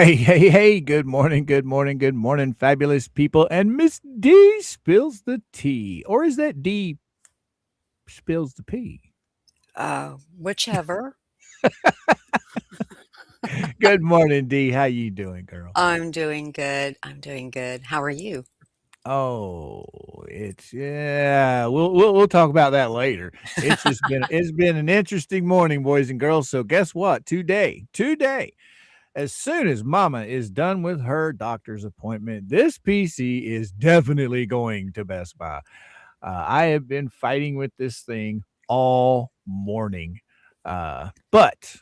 Hey, good morning, good morning, good morning, fabulous people. And Miss D spills the tea. Or is that D spills the P? Whichever. Good morning, D. How you doing, girl? I'm doing good. I'm doing good. How are you? Oh, yeah. We'll talk about that later. It's been an interesting morning, boys and girls. So guess what? Today, as soon as Mama is done with her doctor's appointment, this PC is definitely going to Best Buy. I have been fighting with this thing all morning. But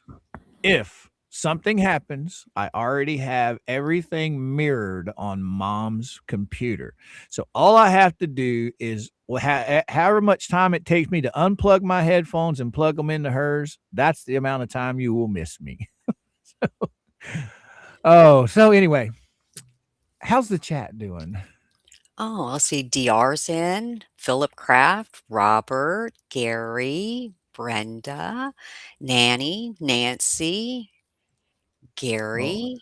if something happens, I already have everything mirrored on mom's computer. So all I have to do is however much time it takes me to unplug my headphones and plug them into hers, that's the amount of time you will miss me. So anyway, how's the chat doing? Oh, I'll see DR's in, Philip Kraft, Robert, Gary, Brenda, Nanny, Nancy, Oh, Gary,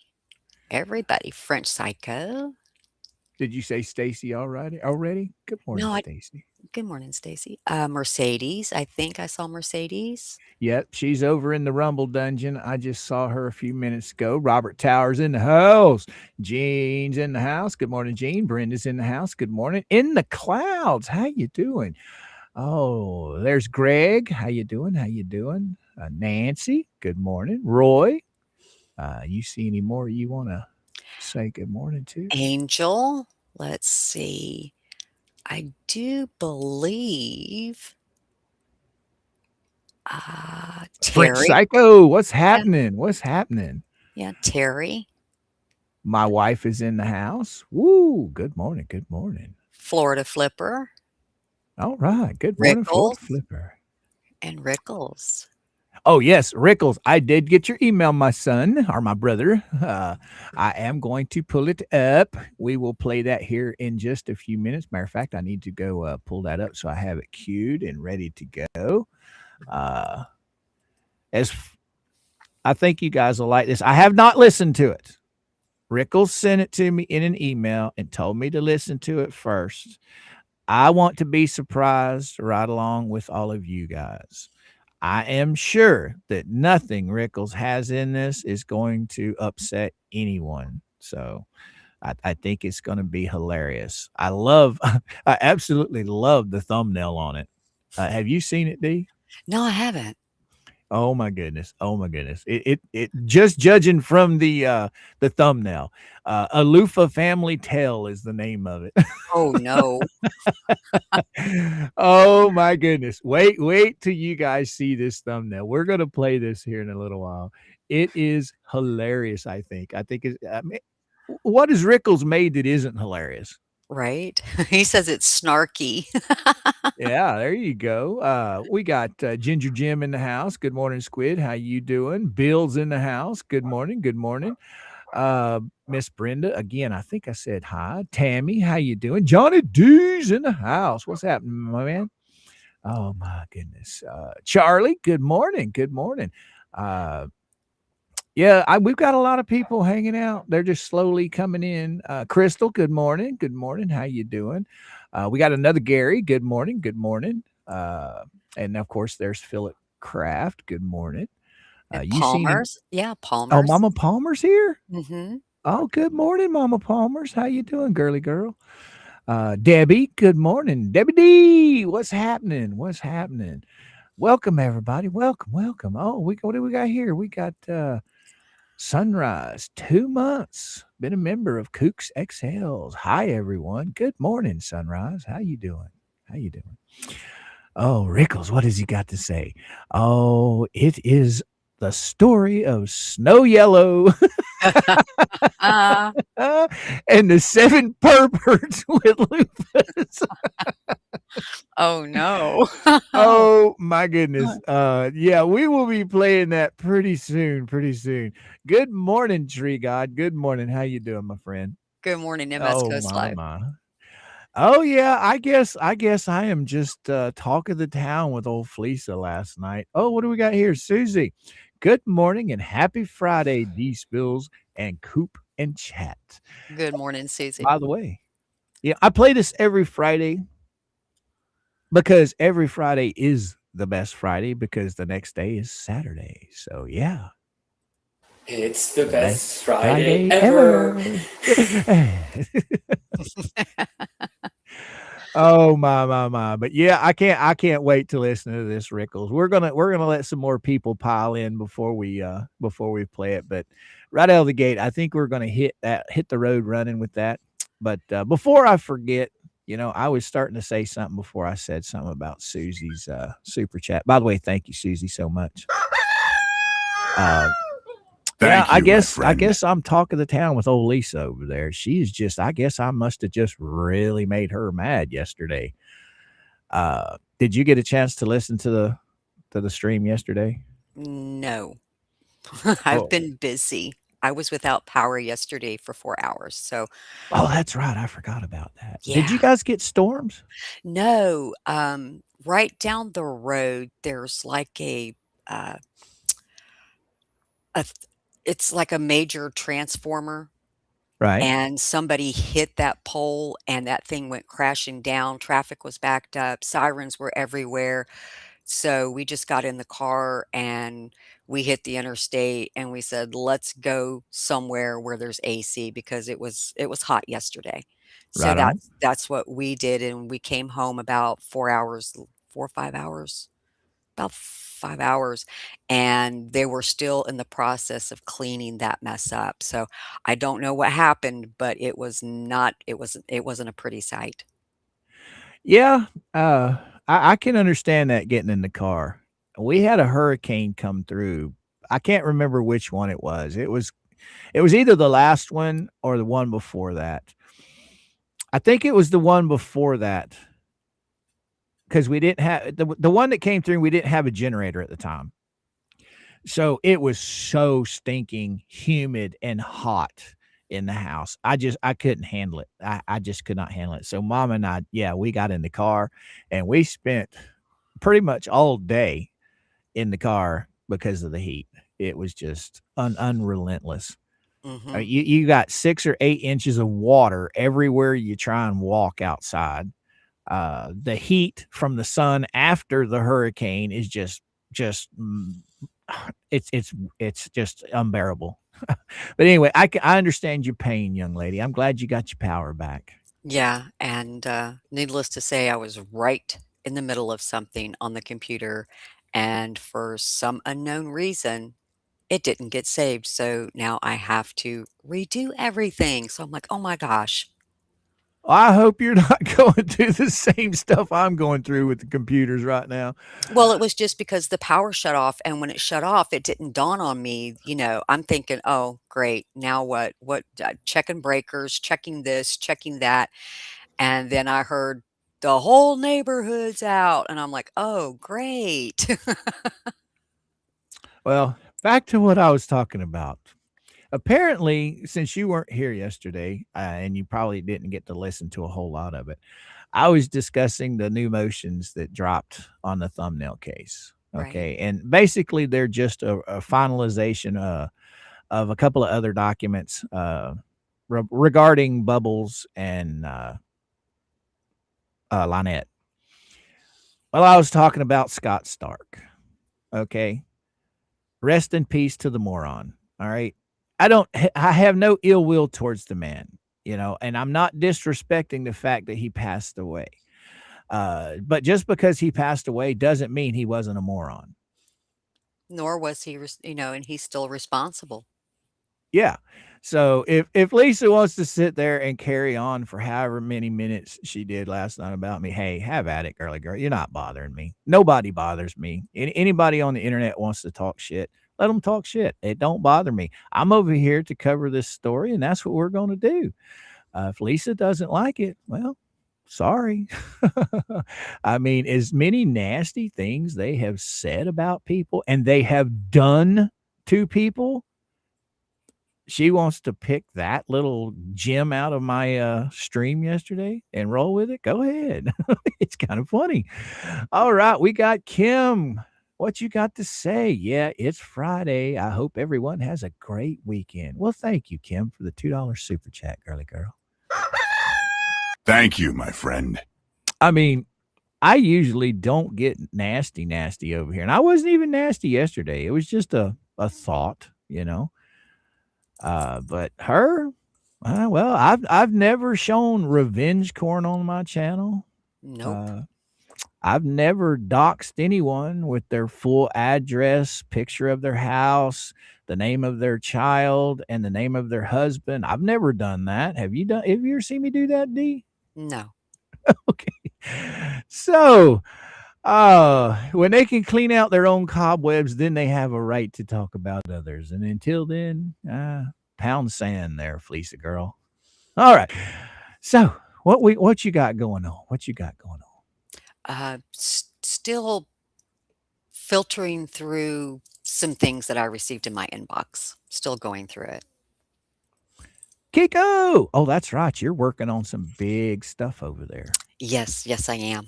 everybody. French Psycho. did you say Stacy already? Good morning, No, I Stacy. good morning, Stacy. Mercedes. I think I saw Mercedes. Yep, she's over in the Rumble Dungeon. I just saw her a few minutes ago. Robert Towers in the house. Jean's in the house. Good morning, Jean. Brenda's in the house. Good morning. In the clouds. How you doing? Oh, there's Greg. How you doing? How you doing? Nancy. Good morning. Roy. You see any more you want to say good morning to? Angel. Let's see. I do believe French Terry. Psycho. What's Yeah, happening? What's happening? yeah, Terry. My wife is in the house. Woo. Good morning. Good morning. Florida Flipper, All right. Good morning, Florida Rickles, Flipper. and Rickles. Oh, yes, Rickles. I did get your email, my son or my brother. I am going to pull it up. We will play that here in just a few minutes. Matter of fact, I need to go pull that up so I have it queued and ready to go. Uh, as f- I think you guys will like this. I have not listened to it. Rickles sent it to me in an email and told me to listen to it first. I want to be surprised right along with all of you guys. I am sure that nothing Rickles has in this is going to upset anyone. So I think it's going to be hilarious. I absolutely love the thumbnail on it. Have you seen it, D? No, I haven't. Oh my goodness. Oh my goodness. It just judging from the thumbnail. A Loofah Family Tale is the name of it. Oh, no. Oh my goodness. Wait till you guys see this thumbnail. We're going to play this here in a little while. It is hilarious, I think. What has Rickles made that isn't hilarious? Right? He says it's snarky. Yeah, there you go. We got Ginger Jim in the house. Good morning, Squid. How you doing? Bill's in the house. Good morning. Good morning. Uh, Miss Brenda, again, I think I said hi. Tammy, how you doing? Johnny D's in the house. What's happening, my man? Oh my goodness. Charlie, good morning. Good morning. Uh, yeah, we've got a lot of people hanging out. They're just slowly coming in. Crystal, good morning. Good morning. How you doing? We got another Gary. Good morning. Good morning. And of course, there's Philip Kraft. Good morning. And You seen him? Palmer's. Yeah, Oh, Palmer's. Mama Palmer's here. Mhm. Oh, good morning, Mama Palmer's. How you doing, girly girl? Debbie, good morning. Debbie D, what's happening? What's happening? Welcome, everybody. Welcome, welcome. Oh, what do we got here? We got Sunrise, 2 months. Been a member of Kooks Exhales. Hi, everyone. Good morning, Sunrise. How you doing? How you doing? Oh, Rickles, what has he got to say? Oh, it is the story of Snow Yellow Uh, and the 7 perverts with lupus. oh, no. Oh my goodness. Yeah, we will be playing that pretty soon, pretty soon. Good morning, Tree God. Good morning. How you doing, my friend? Good morning, MS Oh Coast Live. my. Oh yeah, I guess I am just talk of the town with old Fleesa last night. Oh, what do we got here? Susie. Good morning and happy Friday, DSpills and Coop and Chat. Good morning, Susie. By the way, yeah, I play this every Friday because every Friday is the best Friday because the next day is Saturday. So, yeah, It's the best best Friday Friday ever. ever. Oh my. But yeah, I can't wait to listen to this Rickles. We're gonna let some more people pile in before we play it. But right out of the gate, I think we're gonna hit the road running with that. But before I forget, I was starting to say something before I said something about Susie's super chat. By the way, thank you, Susie, so much. Yeah, Thank you, my I friend. guess I'm talk of the town with old Lisa over there. She's just I guess I must have just really made her mad yesterday. Did you get a chance to listen to the stream yesterday? No, I've Oh, been busy. I was without power yesterday for 4 hours. So, oh, that's right. I forgot about that. Did you yeah, guys get storms? no, right down the road, there's like uh, a, th- it's like a major transformer, Right, and somebody hit that pole, and that thing went crashing down. Traffic was backed up, sirens were everywhere. So we just got in the car and we hit the interstate and we said, "Let's go somewhere where there's AC," because it was hot yesterday. So right on. that's what we did, and we came home about 4 hours, 4 or 5 hours, about 5 hours, and they were still in the process of cleaning that mess up. So I don't know what happened, but it wasn't a pretty sight. Yeah, I can understand that getting in the car. We had a hurricane come through. I can't remember which one it was. It was either the last one or the one before that. I think it was the one before that because we didn't have the one that came through. We didn't have a generator at the time, so it was so stinking humid and hot in the house. I couldn't handle it. I just could not handle it. So mom and I, yeah, we got in the car and we spent pretty much all day in the car because of the heat. It was just unrelentless. Mhm. You got 6 or 8 inches of water everywhere you try and walk outside. The heat from the sun after the hurricane is just it's just unbearable. But anyway, I understand your pain, young lady. I'm glad you got your power back. Yeah, and, needless to say, I was right in the middle of something on the computer, and for some unknown reason, it didn't get saved, so now I have to redo everything, so I'm like, "Oh my gosh." I hope you're not going through the same stuff I'm going through with the computers right now. Well, it was just because the power shut off, and when it shut off, it didn't dawn on me, I'm thinking, "Oh, great, now what? Checking breakers, checking this, checking that." And then I heard, "The whole neighborhood's out," and I'm like, "Oh, great." Well, back to what I was talking about. Apparently, since you weren't here yesterday, and you probably didn't get to listen to a whole lot of it, I was discussing the new motions that dropped on the thumbnail case. Right. Okay. And basically, they're just a finalization of a couple of other documents regarding Bubbles and Lynette. Well, I was talking about Scott Stark. Okay. Rest in peace to the moron. All right. I have no ill will towards the man, and I'm not disrespecting the fact that he passed away. But just because he passed away doesn't mean he wasn't a moron. Nor was he, and he's still responsible. Yeah. So if Lisa wants to sit there and carry on for however many minutes she did last night about me, hey, have at it, girly girl. You're not bothering me. Nobody bothers me. Anybody on the internet wants to talk shit. Let them talk shit. It don't bother me. I'm over here to cover this story, and that's what we're going to do. If Lisa doesn't like it, well, sorry. I mean, as many nasty things they have said about people and they have done to people, she wants to pick that little gem out of my stream yesterday and roll with it. Go ahead. It's kind of funny. All right, we got Kim. What you got to say? Yeah, it's Friday. I hope everyone has a great weekend. Well, thank you, Kim, for the $2 super chat, girly girl. Thank you, my friend. I mean, I usually don't get nasty over here. And I wasn't even nasty yesterday. It was just a thought, you know. But her, well, I've never shown revenge corn on my channel. Nope. I've never doxed anyone with their full address, picture of their house, the name of their child, and the name of their husband. I've never done that. Have you done? Have you ever seen me do that, D? No. Okay. So, when they can clean out their own cobwebs, then they have a right to talk about others. And until then, pound sand there, Fleeca girl. All right. So, what you got going on? What you got going on? Still filtering through some things that I received in my inbox. Still going through it. Kiko. Oh, that's right. You're working on some big stuff over there. Yes, I am.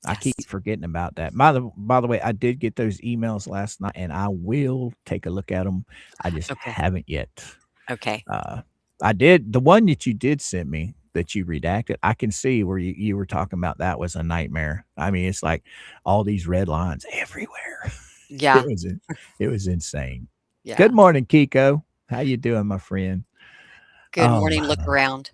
I Yes. keep forgetting about that. By the way, I did get those emails last night, and I will take a look at them. I just haven't yet. Okay. I did the one that you did send me that you redacted. I can see where you were talking about that was a nightmare. I mean, it's like all these red lines everywhere. Yeah. It was insane. Yeah. Good morning, Kiko. How you doing, my friend? Good morning. Look around.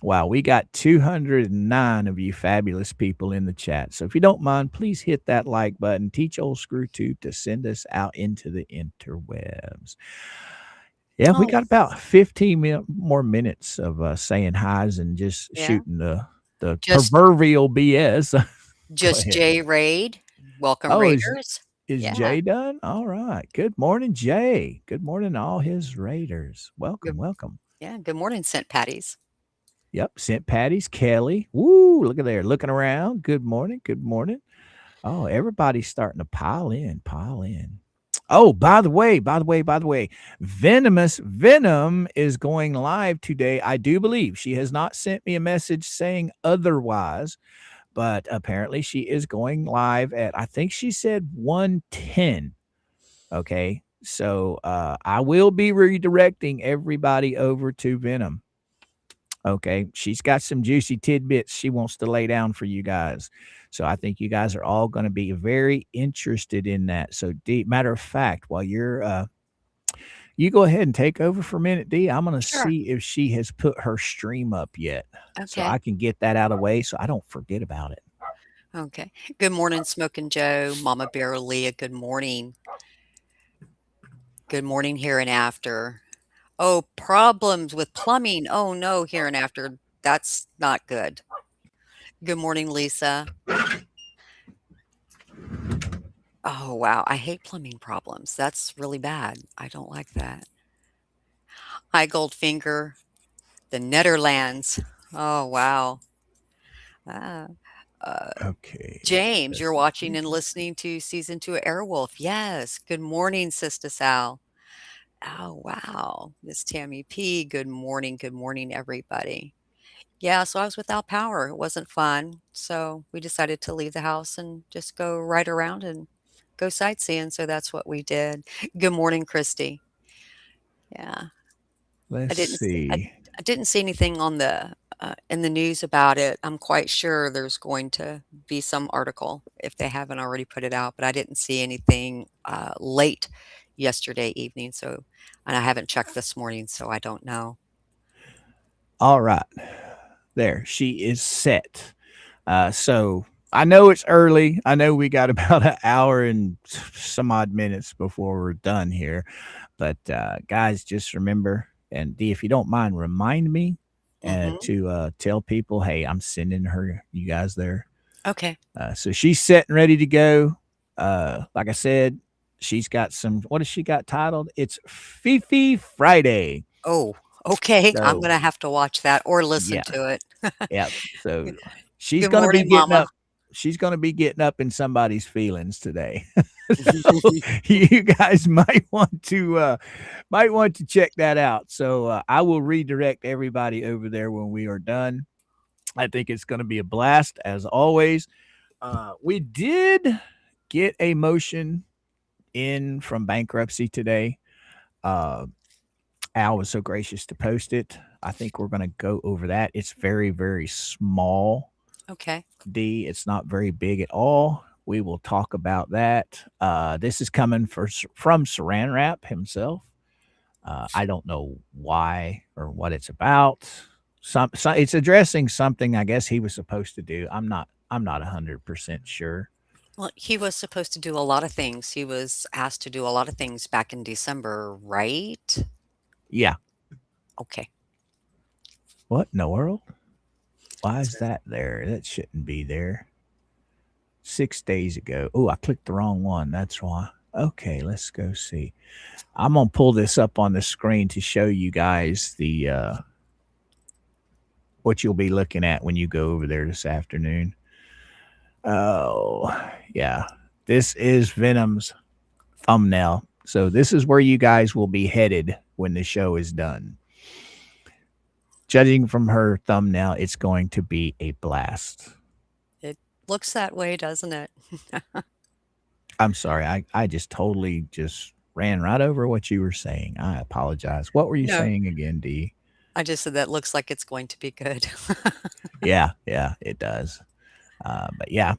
Wow, we got 209 of you fabulous people in the chat. So if you don't mind, please hit that like button. Teach old ScrewTube to send us out into the interwebs. Yeah, we got about 15 more minutes of saying highs and just shooting the proverbial BS. Just Jay Raid. Welcome, Raiders. Is Jay done? All right. Good morning, Jay. Good morning, all his Raiders. Welcome. Yeah. Good morning, St. Patty's. Yep, St. Patty's, Kelly. Woo, look at there, looking around. Good morning. Oh, everybody's starting to pile in. Oh, by the way, Venomous Venom is going live today. I do believe she has not sent me a message saying otherwise, but apparently she is going live at, I think she said 1:10. Okay, so I will be redirecting everybody over to Venom. Okay, she's got some juicy tidbits she wants to lay down for you guys. So I think you guys are all going to be very interested in that. So D, matter of fact, while you're you go ahead and take over for a minute, D. I'm going to see if she has put her stream up yet. Okay. So I can get that out of the way so I don't forget about it. Okay. Good morning, Smoking Joe, Mama Bear Leah. Good morning. Good morning, here and after. Oh, problems with plumbing. Oh no, here and after. That's not good. Good morning, Lisa. Oh, wow. I hate plumbing problems. That's really bad. I don't like that. Hi, Goldfinger. The Netherlands. Oh, wow. Okay. James, you're watching and listening to season 2 of Airwolf. Yes. Good morning, Sister Sal. Oh, wow. Miss Tammy P. Good morning. Good morning, everybody. Yeah, so I was without power. It wasn't fun. So we decided to leave the house and just go right around and go sightseeing. So that's what we did. Good morning, Christy. Yeah. Let's see. I didn't see anything on the in the news about it. I'm quite sure there's going to be some article if they haven't already put it out, but I didn't see anything late yesterday evening. So, and I haven't checked this morning, so I don't know. All right. There, she is set. So I know it's early. I know we got about an hour and some odd minutes before we're done here. But guys, just remember, and D, if you don't mind, remind me to tell people, hey, I'm sending her, you guys there. Okay. So she's set and ready to go. Like I said, she's got some, what has she got titled? It's Fifi Friday. Oh, okay. I'm going to have to watch that or listen to it. Yeah. So she's going to be getting up. She's going to be getting up in somebody's feelings today. So you guys might want to check that out. So I will redirect everybody over there when we are done. I think it's going to be a blast as always. We did get a motion in from bankruptcy today. Uh, Al was so gracious to post it. I think we're going to go over that. It's very, very small, Okay. D. It's not very big at all. We will talk about that. This is coming from Saran Wrap himself. I don't know why or what it's about. It's addressing something I guess he was supposed to do. I'm not 100% sure. Well, he was supposed to do a lot of things. He was asked to do a lot of things back in December, right? Yeah. Okay. What in the world? Why is that there? That shouldn't be there. 6 days ago. Oh, I clicked the wrong one. That's why. Okay, let's go see. I'm gonna pull this up on the screen to show you guys the what you'll be looking at when you go over there this afternoon. Oh, yeah. This is Venom's thumbnail. So this is where you guys will be headed when the show is done. Judging from her thumbnail, it's going to be a blast. It looks that way, doesn't it? I'm sorry. I just totally just ran right over what you were saying. I apologize. What were you No, saying again, D? I just said that looks like it's going to be good. Yeah, it does. But yeah.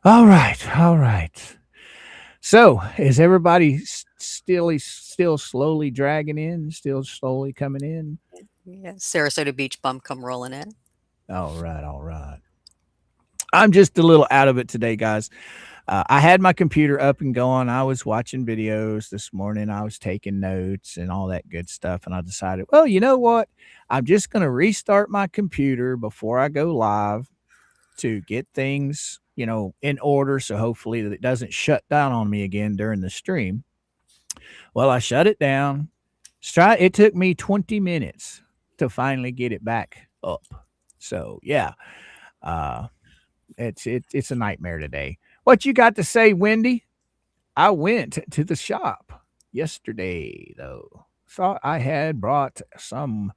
All right, all right. So is everybody still slowly dragging in, still slowly coming in? Yeah, Sarasota Beach bum come rolling in. All right, all right. I'm just a little out of it today, guys. I had my computer up and going. I was watching videos this morning. I was taking notes and all that good stuff. And I decided, well, you know what? I'm just going to restart my computer before I go live to get things, in order. So hopefully that it doesn't shut down on me again during the stream. Well, I shut it down. It took me 20 minutes to finally get it back up. So yeah, uh, it's a nightmare today. What you got to say, Wendy? I went to the shop yesterday, though. Thought I had brought some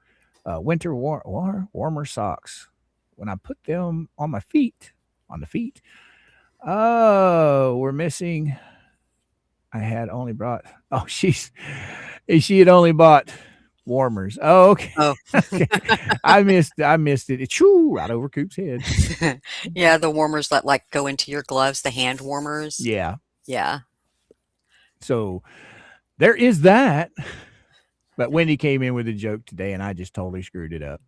winter warmer socks. When I put them on the feet, oh, we're missing. I had only brought. Oh, she had only bought warmers. Oh, okay. Oh, Okay. I missed it. It choo right over Coop's head. yeah, the warmers that like go into your gloves, the hand warmers. Yeah. Yeah. So there is that. But Wendy came in with a joke today, and I just totally screwed it up.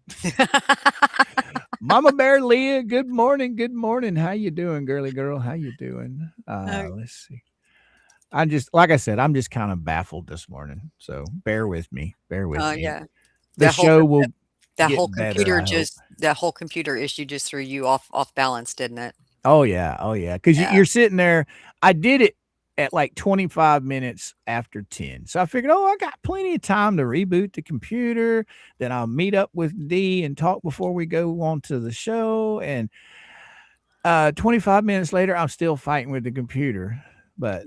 Mama Bear Leah, good morning. Good morning. How you doing, girly girl? How you doing? Let's see. Like I said, I'm just kind of baffled this morning. So bear with me. Bear with me. Yeah. The That whole show will that get whole better, computer I hope. that whole computer issue just threw you off balance, didn't it? Oh yeah. Oh yeah. Because Yeah. you're sitting there. I did it at like 25 minutes after 10. So I figured, I got plenty of time to reboot the computer. Then I'll meet up with D and talk before we go on to the show. And 25 minutes later, I'm still fighting with the computer. But,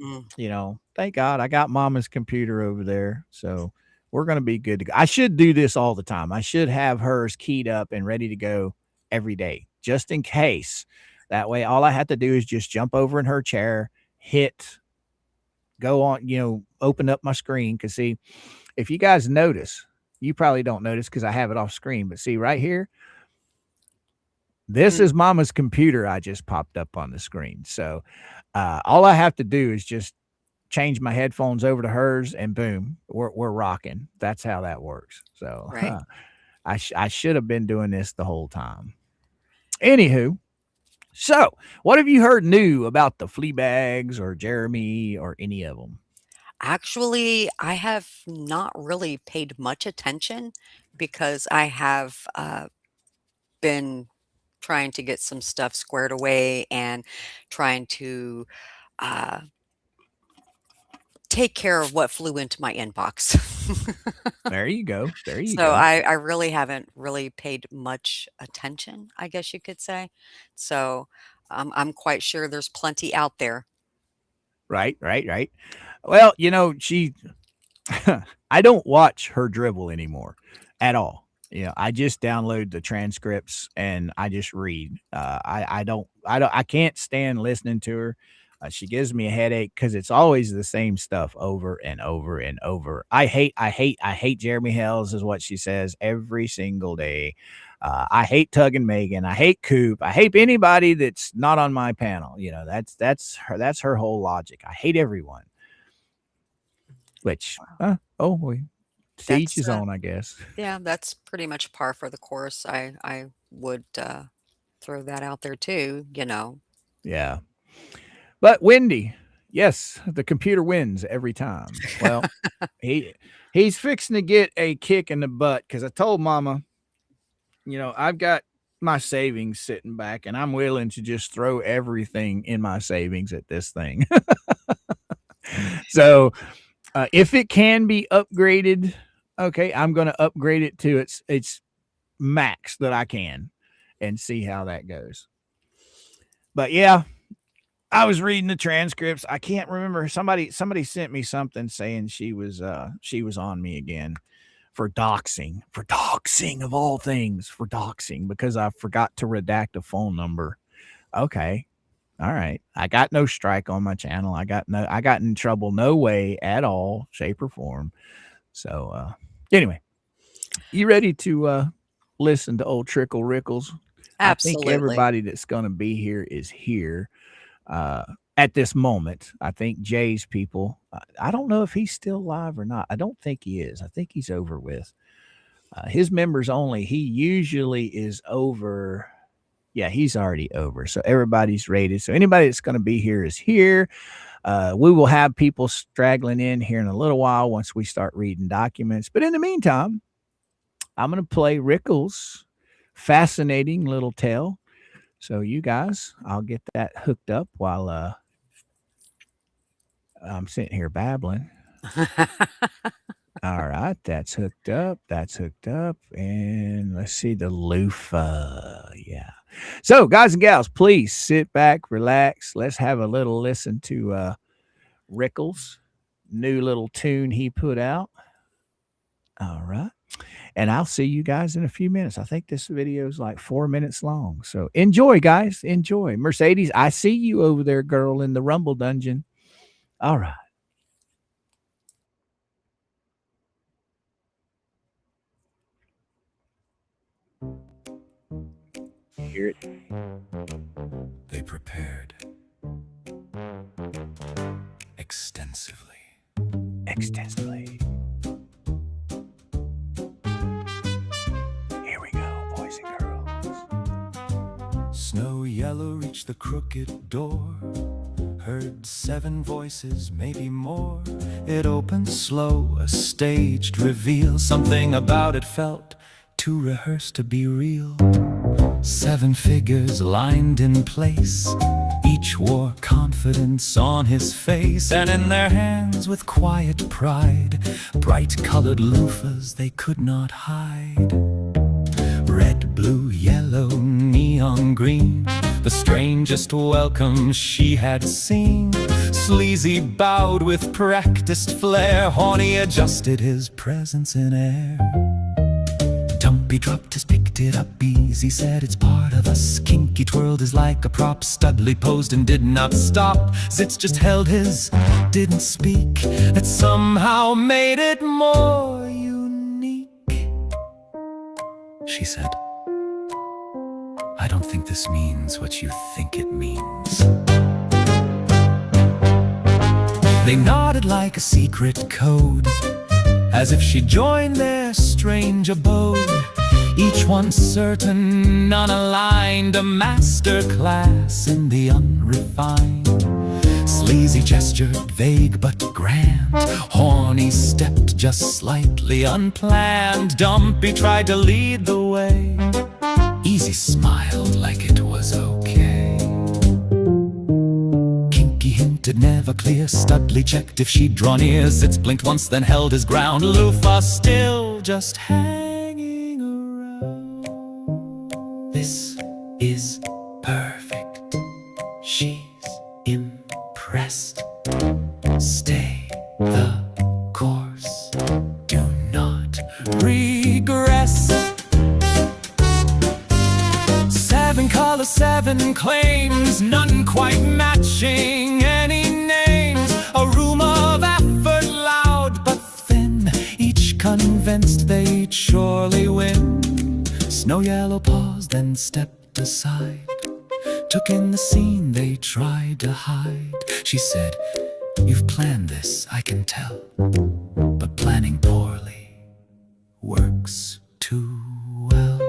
thank God I got Mama's computer over there. So we're going to be good to go. I should do this all the time. I should have hers keyed up and ready to go every day, just in case. That way, all I have to do is just jump over in her chair, go on, open up my screen. Because, see, if you guys notice, you probably don't notice because I have it off screen. But see right here, this is Mama's computer I just popped up on the screen. So all I have to do is just change my headphones over to hers and boom, we're rocking. That's how that works. So Right. I should have been doing this the whole time. Anywho, so what have you heard new about the flea bags or Jeremy or any of them? Actually, I have not really paid much attention because I have been trying to get some stuff squared away and trying to uh, take care of what flew into my inbox. There you go. There you So go. I really haven't really paid much attention, I guess you could say. So I'm quite sure there's plenty out there. Right. Well, I don't watch her dribble anymore at all. I just download the transcripts and I just read. I can't stand listening to her. She gives me a headache because it's always the same stuff over and over and over. I hate Jeremy Hales is what she says every single day. I hate Tug and Megan. I hate Coop. I hate anybody that's not on my panel. You know, that's her whole logic. I hate everyone. Which, to each his own, I guess. Yeah, that's pretty much par for the course. I would throw that out there too, you know. Yeah. But Wendy, yes, the computer wins every time. Well, he's fixing to get a kick in the butt because I told Mama, you know, I've got my savings sitting back and I'm willing to just throw everything in my savings at this thing. So if it can be upgraded, okay, I'm going to upgrade it to its max that I can and see how that goes. But yeah, I was reading the transcripts. I can't remember. Somebody sent me something saying she was on me again for doxing of all things, for doxing because I forgot to redact a phone number. Okay. All right. I got no strike on my channel. I got in trouble no way at all, shape or form. So anyway, you ready to listen to old Trickle Rickles? Absolutely. I think everybody that's going to be here is here. At this moment, I think Jay's people, I don't know if he's still live or not. I don't think he is. I think he's over with his members only. He usually is over. Yeah, he's already over. So everybody's rated. So anybody that's going to be here is here. We will have people straggling in here in a little while once we start reading documents. But in the meantime, I'm going to play Rickles' fascinating little tale. So you guys, I'll get that hooked up while I'm sitting here babbling. All right, that's hooked up. And let's see the loofah. Yeah. So guys and gals, please sit back, relax. Let's have a little listen to Rickles' new little tune he put out. All right. And I'll see you guys in a few minutes. I think this video is like 4 minutes long. So enjoy, guys. Enjoy. Mercedes, I see you over there, girl, in the Rumble Dungeon. All right. Hear it? They prepared extensively. Here we go, boys and girls. Snow yellow reached the crooked door. Heard 7 voices, maybe more. It opened slow, a staged reveal. Something about it felt too rehearsed to be real. 7 figures lined in place. Each wore confidence on his face, and in their hands with quiet pride, bright-colored loofahs they could not hide. Red, blue, yellow, neon green, the strangest welcome she had seen. Sleazy bowed with practiced flair, Horny adjusted his presence in air. Dumpy dropped his, picked it up easy, said it's part of us. Kinky twirled his like a prop, Studley posed and did not stop. Zitz just held his, didn't speak. That somehow made it more unique. She said, I don't think this means what you think it means. They nodded like a secret code, as if she joined their strange abode. Each one certain, none aligned, a master class in the unrefined. Sleazy gestured, vague but grand. Horny stepped just slightly unplanned. Dumpy tried to lead the way. Easy smiled like it was okay. Kinky hinted, never clear. Studley checked if she'd drawn ears. Zitz blinked once, then held his ground. Loofah still just hanging around. This is perfect. She's impressed. Stay the course. Do not regress. 7 colors, 7 claims, none quite matching convinced they'd surely win. Snow Yellow paused, then stepped aside, took in the scene they tried to hide. She said, "You've planned this, I can tell, but planning poorly works too well."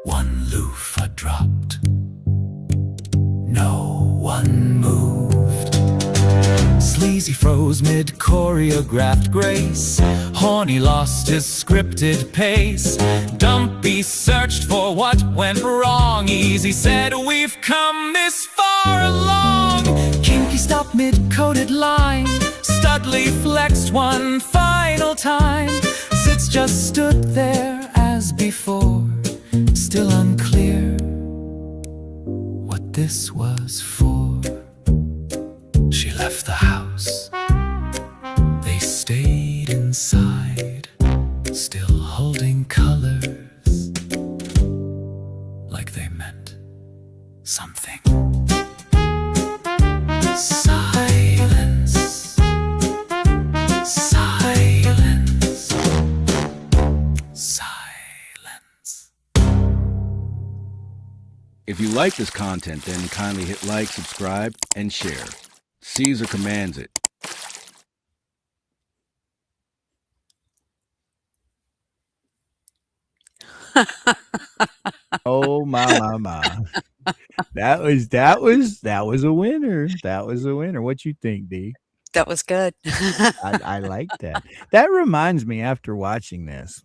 One loofah dropped, no one moved. Sleazy froze mid-choreographed grace. Horny lost his scripted pace. Dumpy searched for what went wrong. Easy said, "We've come this far along." Kinky stopped mid-coded line. Studley flexed one final time. Zitz just stood there as before, still unclear what this was for. She left the house, they stayed inside, still holding colors like they meant something. Silence, silence, silence. If you like this content, then kindly hit like, subscribe, and share. Caesar commands it. Oh my. That was a winner. That was a winner. What you think, D? That was good. I like that. That reminds me, after watching this,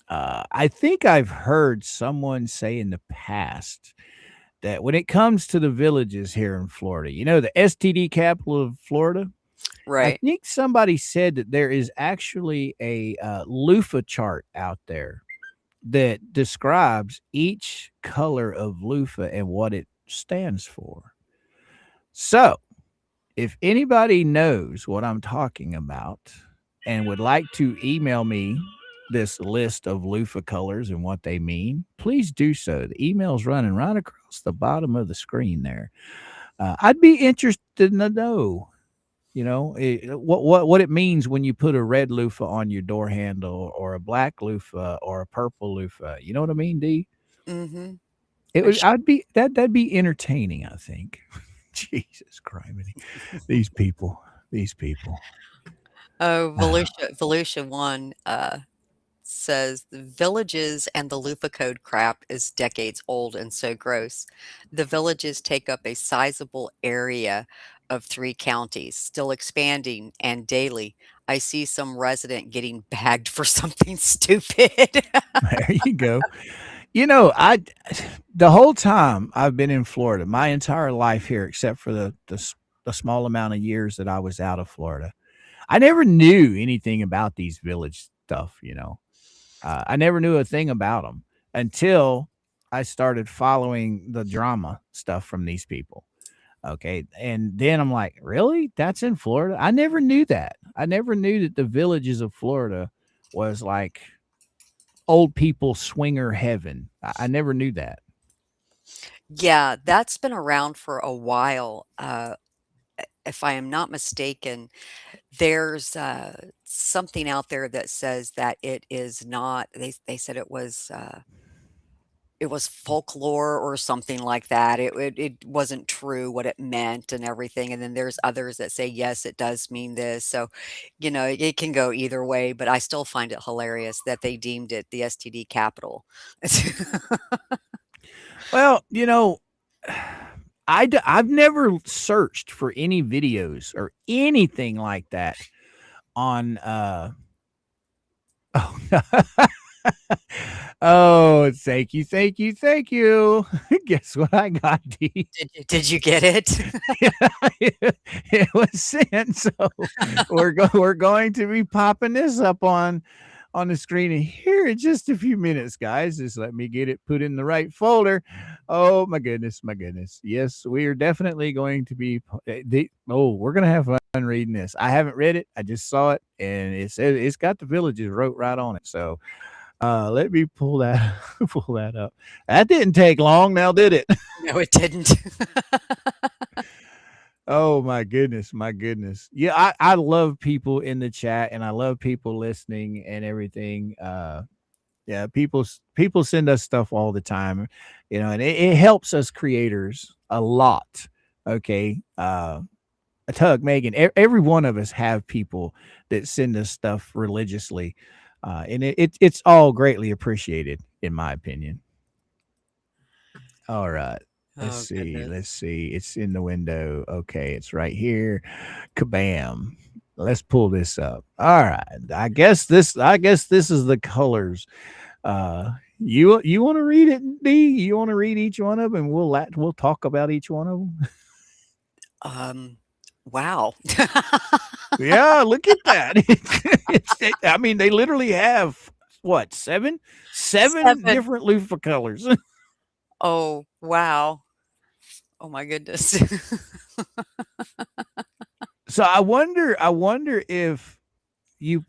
I think I've heard someone say in the past that when it comes to the villages here in Florida, you know, the STD capital of Florida, I Right. think somebody said that there is actually a loofah chart out there that describes each color of loofah and what it stands for. So, if anybody knows what I'm talking about and would like to email me this list of loofah colors and what they mean, please do so. The email's running right across the bottom of the screen there. I'd be interested to know, you know, what it means when you put a red loofah on your door handle, or a black loofah, or a purple loofah. You know what I mean, D? Mm-hmm. It would. I'd be that'd be entertaining, I think. Jesus Christ, these people. Oh, Volusia 1 says the villages and the loofah code crap is decades old and so gross. The villages take up a sizable area of 3 counties, still expanding and daily. I see some resident getting bagged for something stupid. There you go. You know, the whole time I've been in Florida, my entire life here, except for the small amount of years that I was out of Florida, I never knew anything about these village stuff. You know, I never knew a thing about them until I started following the drama stuff from these people. Okay, and then I'm like, really? That's in Florida? I never knew that. I never knew that the villages of Florida was like old people swinger heaven. I never knew that. Yeah, that's been around for a while. If I am not mistaken, there's something out there that says that it is not. They said it was folklore or something like that. It wasn't true what it meant and everything. And then there's others that say yes, it does mean this. So, you know, it can go either way. But I still find it hilarious that they deemed it the STD capital. Well, you know, I've never searched for any videos or anything like that on oh oh, thank you. Guess what I got, D? Did you get it? It was sent, so we're going to be popping this up on the screen here in just a few minutes, guys. Just let me get it put in the right folder. Oh my goodness. Yes, we are definitely going to be we're gonna have fun reading this. I haven't read it, I just saw it, and it says it's got the villages wrote right on it. So let me pull that up. That didn't take long now, did it? No, it didn't. Oh my goodness, my goodness. Yeah, I love people in the chat and I love people listening and everything. Yeah, people send us stuff all the time, and it helps us creators a lot. Okay. Tug, Megan, every one of us have people that send us stuff religiously. And it's all greatly appreciated, in my opinion. All right. Let's Oh, see. goodness. Let's see. It's in the window. Okay, it's right here. Kabam. Let's pull this up. All right. I guess this is the colors. You want to read it, D? You want to read each one of them? We'll talk about each one of them. Wow. Yeah, look at that. I mean, they literally have what, seven 7. different loofah colors. Oh, wow. Oh my goodness. So I wonder if you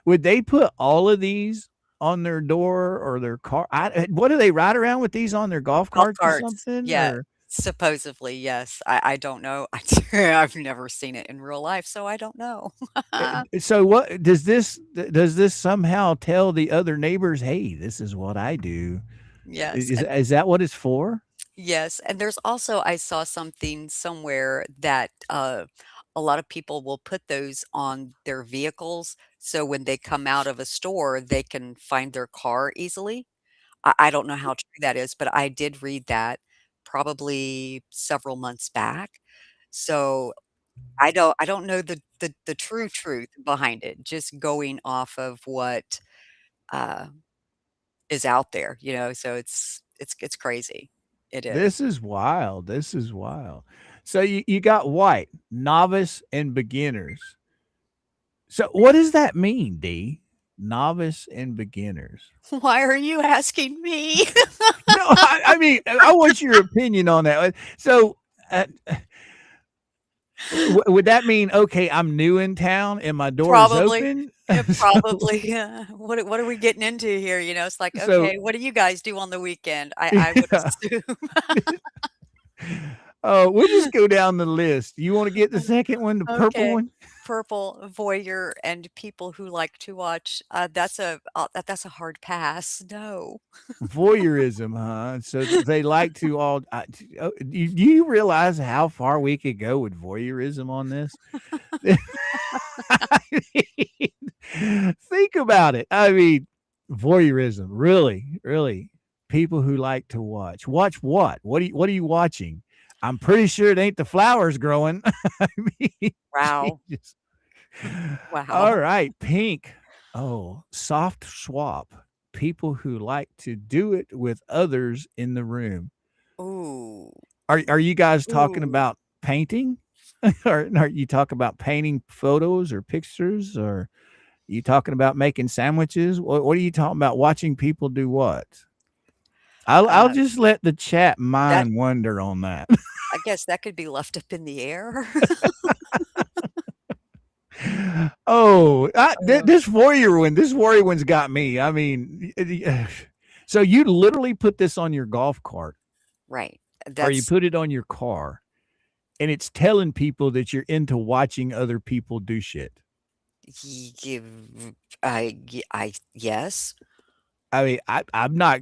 would they put all of these on their door or their car. What do they ride around with these on their golf Golf carts or carts. something? Yeah, Or supposedly, yes. I don't know. I've never seen it in real life, so I don't know. so what does this somehow tell the other neighbors, hey, this is what I do? Yes, Is that what it's for? yes, and there's also I saw something somewhere that, a lot of people will put those on their vehicles, so when they come out of a store, they can find their car easily. I don't know how true that is, but I did read that probably several months back. So, I don't know the true truth behind it, just going off of what, uh, is out there, so it's crazy. It is. This is wild. This is wild. So you got white, novice, and beginners. So what does that mean, D? Novice and beginners. Why are you asking me? No, I mean, I want your opinion on that. So, would that mean, okay, I'm new in town and my door is Probably. open? Yeah, so, probably, yeah. What are we getting into here, It's like, so "Okay, what do you guys do on the weekend?" I would yeah. assume. Oh, we'll just go down the list. You want to get the second one, the purple Okay. one? Purple, voyeur, and people who like to watch, that's a hard pass. No. Voyeurism, huh? So they like to all. Do you realize how far we could go with voyeurism on this? I think about it. I mean, voyeurism, really, really. People who like to watch. Watch what? What are you watching? I'm pretty sure it ain't the flowers growing. I mean, Wow. Jesus. All Wow. right, pink. Oh, soft swap. People who like to do it with others in the room. Ooh. Are you guys talking Ooh. about painting? Or are you talking about painting photos or pictures? Or you talking about making sandwiches? What are you talking about? Watching people do what? I'll Uh, just let the chat that mind wonder on that. I guess that could be left up in the air. Oh, Uh, this warrior one's got me. I mean, so you literally put this on your golf cart, right. or you That's put it on your car, and it's telling people that you're into watching other people do shit. y I yes. I mean, I'm not.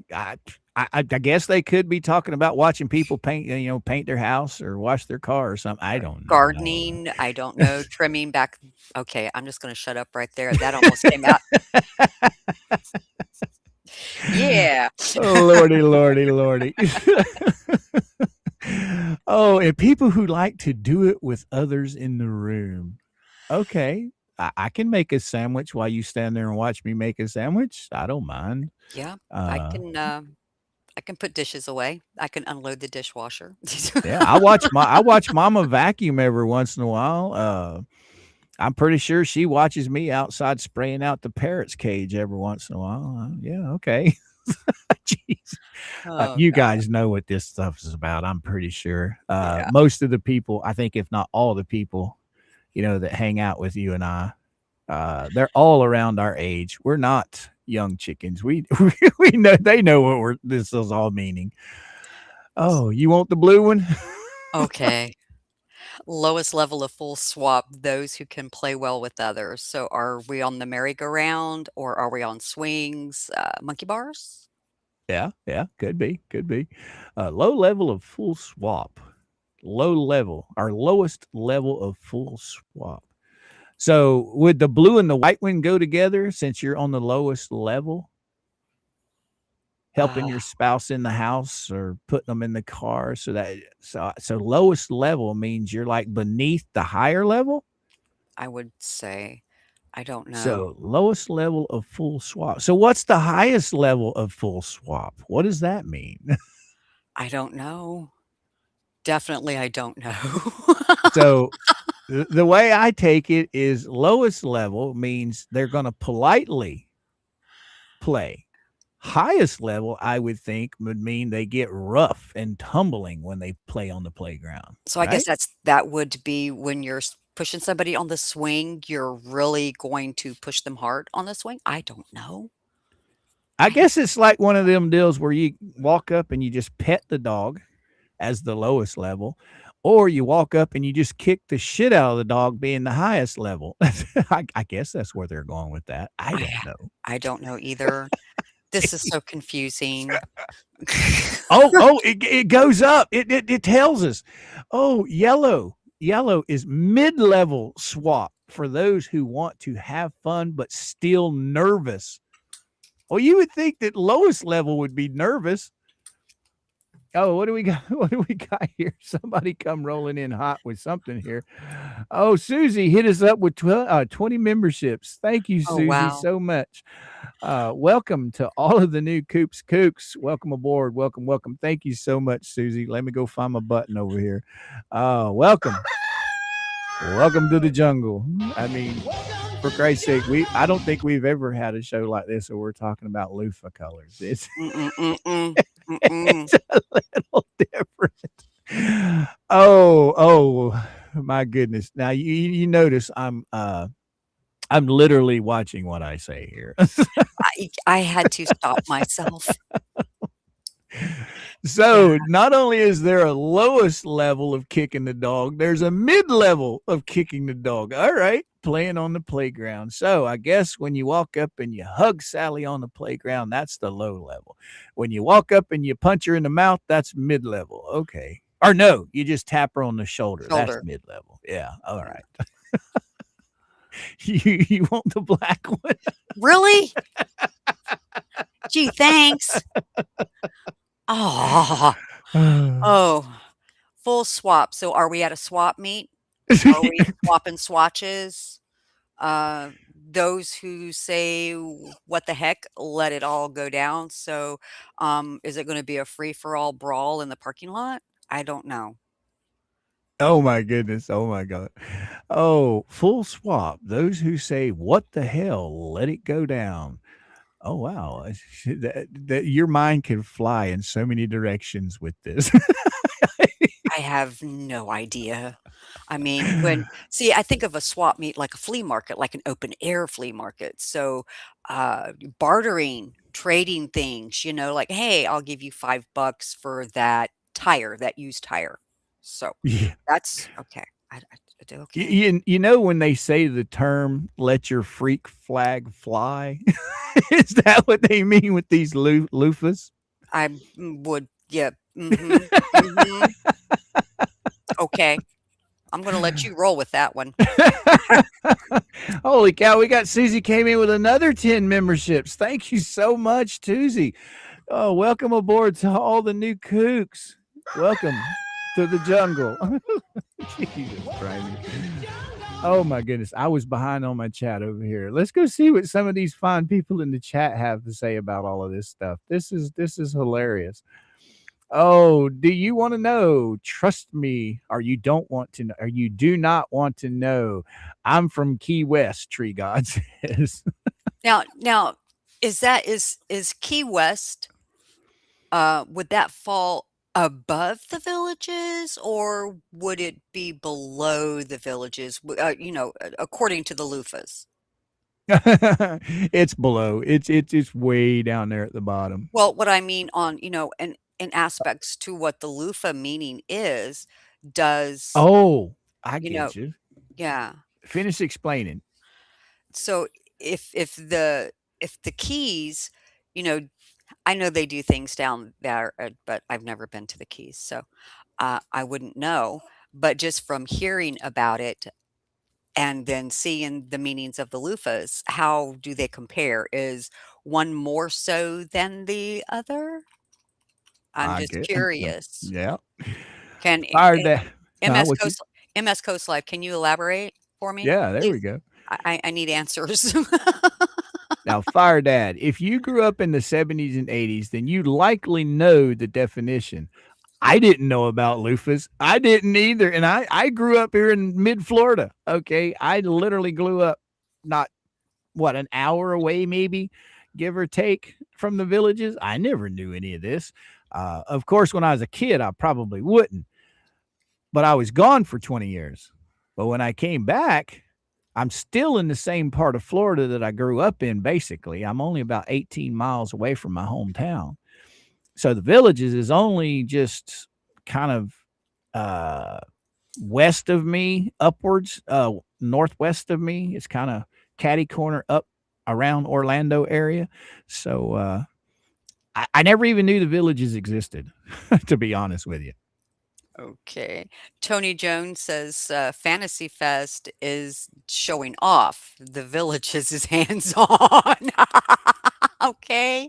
I guess they could be talking about watching people paint their house or wash their car or something. I don't know. Gardening, I don't know, trimming back okay, I'm just gonna shut up right there, that almost came out yeah. Oh, lordy, lordy, lordy. Oh, and people who like to do it with others in the room. Okay. I can make a sandwich while you stand there and watch me make a sandwich. I don't mind. Yeah, I Uh, can, I can put dishes away, I can unload the dishwasher. yeah, I watch mama vacuum every once in a while. I'm pretty sure she watches me outside spraying out the parrot's cage every once in a while. Yeah, okay. Jeez. Oh, You god, guys know what this stuff is about, I'm pretty sure. yeah. Most of the people, I think, if not all the people, that hang out with you and I, they're all around our age. We're not young chickens. We know they know what this is all meaning. Oh, you want the blue one? Okay. Lowest level of full swap, those who can play well with others. So are we on the merry-go-round or are we on swings, monkey bars? Yeah, could be, could be. Low level of full swap. Low level, our lowest level of full swap. So would the blue and the white one go together since you're on the lowest level? Helping Uh, your spouse in the house or putting them in the car so lowest level means you're like beneath the higher level? I would say, I don't know. So lowest level of full swap. So what's the highest level of full swap? What does that mean? I don't know. Definitely, I don't know. So the way I take it is lowest level means they're going to politely play. Highest level, I would think, would mean they get rough and tumbling when they play on the playground, So I guess right? that would be when you're pushing somebody on the swing, you're really going to push them hard on the swing. I don't know. I guess it's like one of them deals where you walk up and you just pet the dog as the lowest level, or you walk up and you just kick the shit out of the dog being the highest level. I guess that's where they're going with that. I I don't know. I don't know either. This is so confusing. It goes up. It tells us. Oh, yellow is mid-level swap for those who want to have fun but still nervous. Well, you would think that lowest level would be nervous. Oh, what do we got? What do we got here? Somebody come rolling in hot with something here. Oh, Susie hit us up with 20 memberships. Thank you, Oh, Susie, wow. so much. Welcome to all of the new kooks. Welcome aboard. Welcome. Thank you so much, Susie. Let me go find my button over here. Welcome. Welcome to the jungle. I mean, for Christ's sake, I don't think we've ever had a show like this where we're talking about loofah colors. It's Mm-mm. it's a little different. Oh, my goodness. Now you notice I'm literally watching what I say here. I had to stop myself. So not only is there a lowest level of kicking the dog, there's a mid-level of kicking the dog. All right, playing on the playground. So I guess when you walk up and you hug Sally on the playground, that's the low level. When you walk up and you punch her in the mouth, that's mid-level. Okay. Or no, you just tap her on the shoulder. That's Shoulder. mid-level. Yeah. All right. You want the black one? Really? Gee, thanks. Oh. Oh, full swap. So are we at a swap meet? Are we swapping swatches? Those who say, "What the heck? Let it all go down." So, is it gonna be a free-for-all brawl in the parking lot? I don't know. Oh my goodness. Oh my God. Oh, full swap. Those who say, "What the hell? Let it go down." Oh wow. That your mind can fly in so many directions with this. I have no idea. I mean, I think of a swap meet like a flea market, like an open air flea market. So, bartering, trading things, like, "Hey, I'll give you $5 for that tire, that used tire." So, Yeah. that's okay. I do okay. You know when they say the term "let your freak flag fly," is that what they mean with these loofahs? I would, yeah. Mhm. Mhm. Okay. I'm gonna let you roll with that one. Holy cow! We got Susie came in with another 10 memberships. Thank you so much, Susie. Oh, welcome aboard to all the new kooks. Welcome to the jungle. Jesus Christ. Oh my goodness. I was behind on my chat over here. Let's go see what some of these fine people in the chat have to say about all of this stuff. This is hilarious. Oh, do you want to know? Trust me, or you don't want to know, or you do not want to know. I'm from Key West, Tree God says. Now, is Key West, would that fall above the villages, or would it be below the villages, according to the loofahs? It's below. It's way down there at the bottom. Well, what I mean on, in aspects to what the loofah meaning is, does Oh, I You know, get you. yeah. Finish explaining. So if the Keys, you know, I know they do things down there, but I've never been to the Keys, so I wouldn't know. But just from hearing about it and then seeing the meanings of the loofahs, how do they compare? Is one more so than the other? I'm I just get. curious. Yeah. Can Fire that. Huh? MS What you? Coast Live, can you elaborate for me, Yeah. There we please? go. I need answers. Now, Fire Dad, if you grew up in the 70s and 80s, then you likely know the definition. I didn't know about loofahs. I didn't either. And I grew up here in mid Florida. Okay. I literally grew up not what, an hour away, maybe, give or take, from the villages. I never knew any of this. Of course, when I was a kid, I probably wouldn't, but I was gone for 20 years. But when I came back, I'm still in the same part of Florida that I grew up in, basically. I'm only about 18 miles away from my hometown. So the villages is only just kind of uh, west of me, upwards, northwest of me. It's kind of catty corner up around Orlando area. So I never even knew the villages existed, to be honest with you. Okay. Tony Jones says, Fantasy Fest is showing off. The Villages is hands-on. Okay.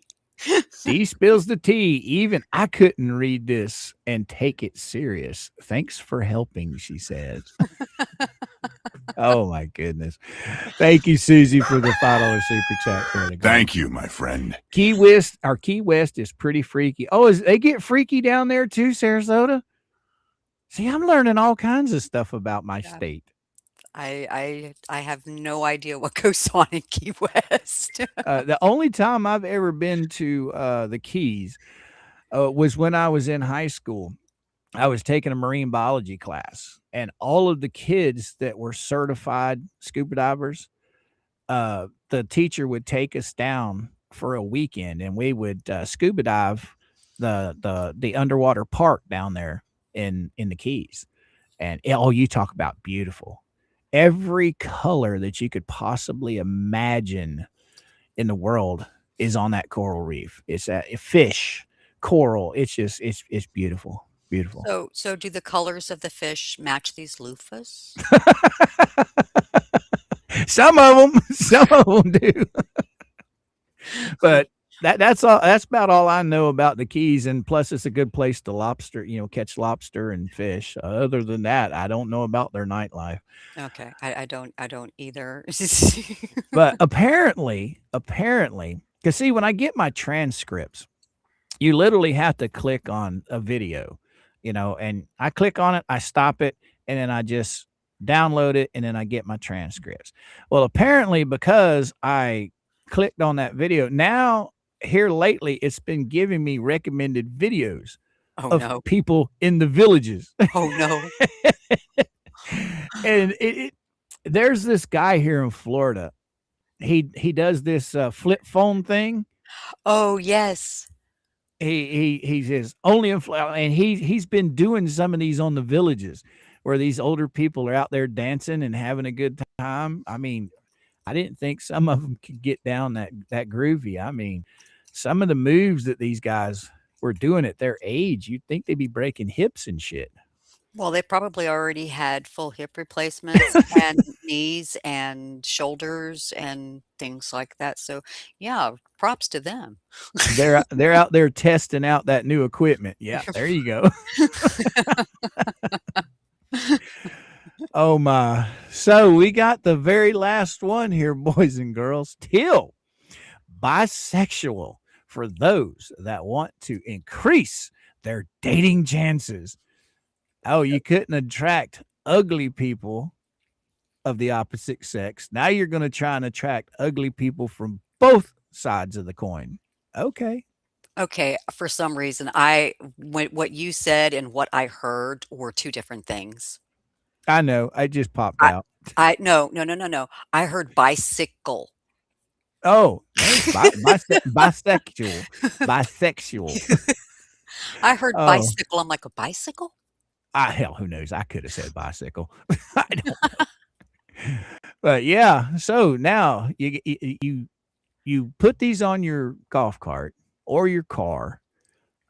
DSpills the T. Even I couldn't read this and take it serious. Thanks for helping, she says. Oh my goodness. Thank you, Susie, for the $5 super chat. Thank you, my friend. Key West, our Key West is pretty freaky. Oh, they get freaky down there too, Sarasota? See, I'm learning all kinds of stuff about my Yeah. state. I have no idea what goes on in Key West. The only time I've ever been to the Keys was when I was in high school. I was taking a marine biology class, and all of the kids that were certified scuba divers, the teacher would take us down for a weekend, and we would scuba dive the underwater park down there in the Keys. And oh, you talk about beautiful. Every color that you could possibly imagine in the world is on that coral reef. It's a fish, coral. It's just it's beautiful. Beautiful. So do the colors of the fish match these loofahs? Some of them do. But that's all. That's about all I know about the Keys. And plus, it's a good place to catch lobster and fish. Other than that, I don't know about their nightlife. Okay. I don't either. But apparently, because see, when I get my transcripts, you literally have to click on a video, and I click on it, I stop it, and then I just download it, and then I get my transcripts. Well, apparently, because I clicked on that video, now here lately, it's been giving me recommended videos Oh of no. people in the villages. Oh no. And there's this guy here in Florida. He does this flip phone thing. Oh yes. He says only in Florida, and he's been doing some of these on the villages where these older people are out there dancing and having a good time. I mean, I didn't think some of them could get down that groovy. I mean, some of the moves that these guys were doing at their age, you'd think they'd be breaking hips and shit. Well, they probably already had full hip replacements and knees and shoulders and things like that. So, yeah, props to them. They're out there testing out that new equipment. Yeah, there you go. Oh my. So we got the very last one here, boys and girls. Till bisexual for those that want to increase their dating chances. Oh, you couldn't attract ugly people of the opposite sex. Now you're going to try and attract ugly people from both sides of the coin. Okay. Okay, for some reason, what you said and what I heard were two different things. I know. I just popped I out. no, no, no, no, no. I heard bicycle. Oh, no, bisexual. Bisexual. I heard Oh, bicycle. I'm like, a bicycle? Hell, who knows? I could have said bicycle. I don't know. But yeah, so now you put these on your golf cart or your car.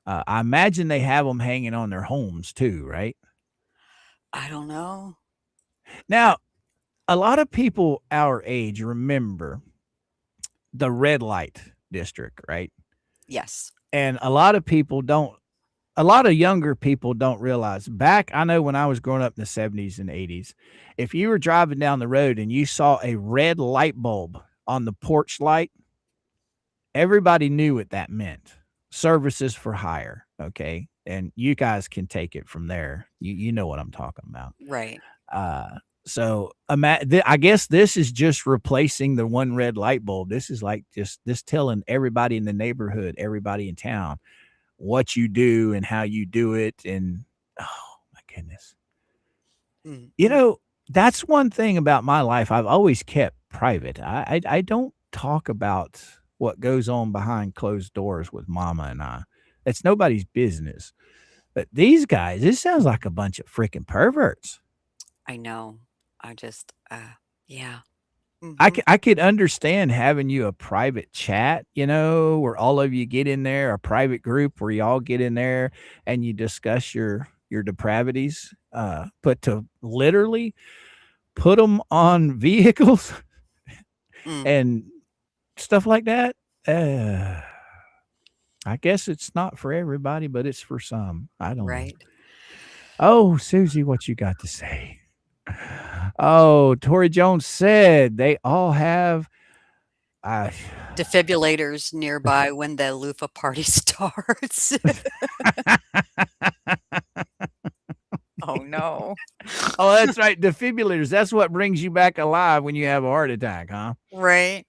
I imagine they have them hanging on their homes too, right? I don't know. Now, a lot of people our age remember the red light district, right? Yes. And a lot of younger people don't realize back, I know when I was growing up in the 70s and 80s, if you were driving down the road and you saw a red light bulb on the porch light, everybody knew what that meant. Services for hire. Okay. And you guys can take it from there. You know what I'm talking about. Right. So I guess this is just replacing the one red light bulb. This is like just telling everybody in the neighborhood, everybody in town, what you do and how you do it. And oh my goodness, you know, that's one thing about my life I've always kept private. I don't talk about what goes on behind closed doors with mama and I. It's nobody's business. But these guys, this sounds like a bunch of freaking perverts. I know. I just, yeah. I could understand having you a private chat, you know, where all of you get in there, a private group where you all get in there and you discuss your depravities. But to literally put them on vehicles and stuff like that, I guess it's not for everybody, but it's for some. I don't know. Oh, Susie, what you got to say? Oh, Tori Jones said they all have defibrillators nearby when the loofah party starts. Oh, no. Oh, that's right. Defibrillators. That's what brings you back alive when you have a heart attack, huh? Right.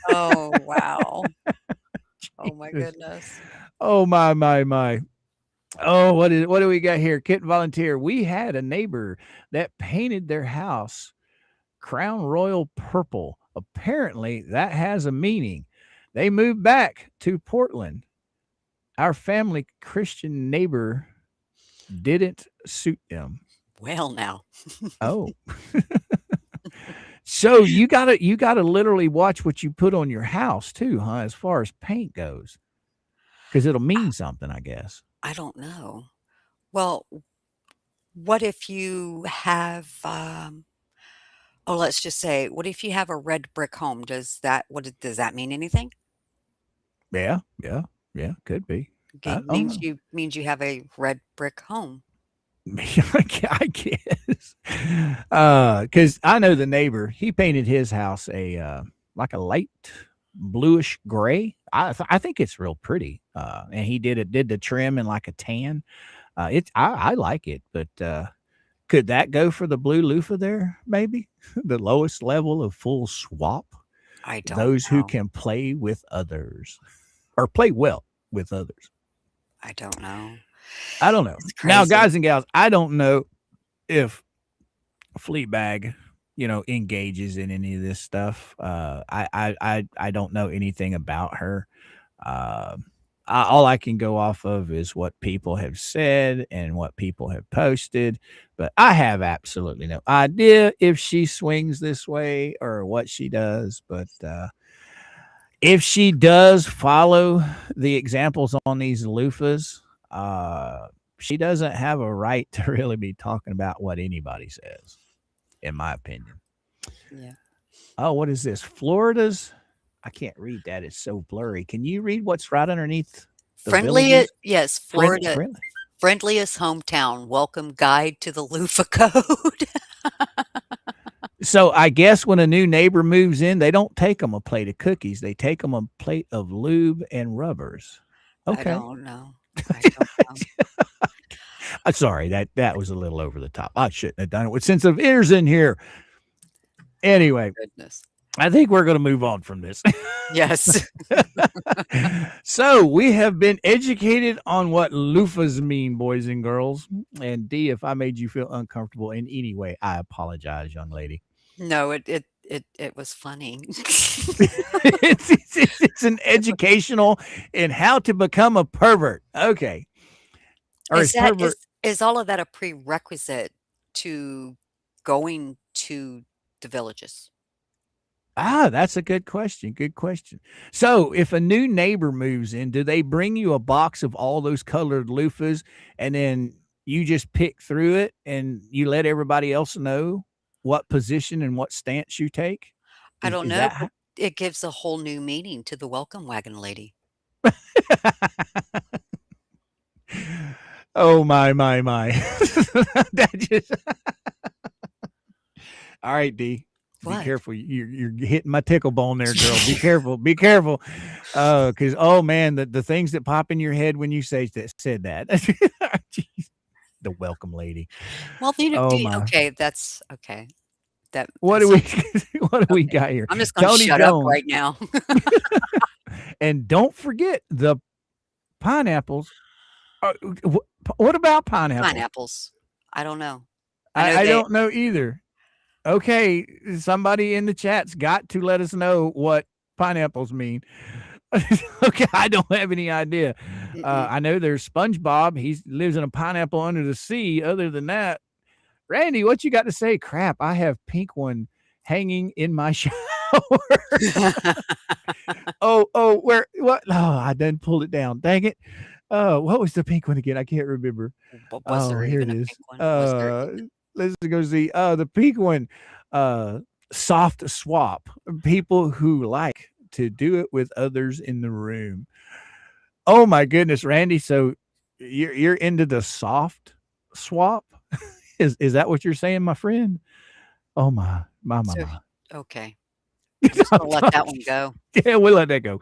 Oh, wow. Oh, my goodness. Oh, my. Oh, what do we got here? Kitten Volunteer. We had a neighbor that painted their house Crown Royal purple. Apparently, that has a meaning. They moved back to Portland. Our family Christian neighbor didn't suit them. Well, now. Oh. So you gotta literally watch what you put on your house too, huh? As far as paint goes. Because it'll mean something, I guess. I don't know. Well, what if you have, let's just say, what if you have a red brick home? Does that mean anything? Yeah, could be. Means you have a red brick home. I guess. Because I know the neighbor, he painted his house like a light bluish gray. I think it's real pretty. And he did the trim in like a tan. I like it, but could that go for the blue loofah there? Maybe the lowest level of full swap. I don't Those know. who can play with others or play well with others. I don't know. I don't know. Now, guys and gals, I don't know if Fleabag, engages in any of this stuff. I don't know anything about her. All I can go off of is what people have said and what people have posted, but I have absolutely no idea if she swings this way or what she does. But if she does follow the examples on these loofahs, she doesn't have a right to really be talking about what anybody says, in my opinion. Yeah. Oh, what is this? Florida's? I can't read that. It's so blurry. Can you read what's right underneath the villages? Yes, Florida. Friendliest hometown. Welcome guide to the loofah code. So I guess when a new neighbor moves in, they don't take them a plate of cookies. They take them a plate of lube and rubbers. Okay. I don't know. I'm sorry, that was a little over the top. I shouldn't have done it with sense of ears in here. Anyway, goodness. I think we're going to move on from this. Yes. So we have been educated on what loofahs mean, boys and girls. And D, if I made you feel uncomfortable in any way, I apologize, young lady. No, it was funny. It's an educational in how to become a pervert. Okay. Or Is Is all of that a prerequisite to going to the villages? Ah, that's a good question. Good question. So, if a new neighbor moves in, do they bring you a box of all those colored loofahs and then you just pick through it and you let everybody else know what position and what stance you take? I don't Is know, that but it gives a whole new meaning to the welcome wagon lady. Oh my. That just all right, D. Be What? careful. You're hitting my tickle bone there, girl. Be careful. Be careful. Because oh man, the things that pop in your head when you said that. Jeez. The welcome lady. Well, Oh my. okay, that's okay. That What do that's we something. what do we Okay. got here? I'm just gonna Tony shut up Jones. right now. And don't forget the pineapples. What about pineapples? Pineapples. I don't know. I know I they don't know either. Okay, somebody in the chat's got to let us know what pineapples mean. Okay, I don't have any idea. mm-mm. I know there's SpongeBob. He lives in a pineapple under the sea. Other than that, Randy, what you got to say? Crap, I have pink one hanging in my shower. Oh, where? What? Oh, I done pulled it down. Dang it. What was the pink one again? I can't remember. Was Oh, there here it even a is. pink one? Was there even? Let's go see. The pink one. Soft swap. People who like to do it with others in the room. Oh my goodness, Randy. So you're into the soft swap? Is that what you're saying, my friend? Oh So my. okay. I'm just gonna let that one go. Yeah, we'll let that go.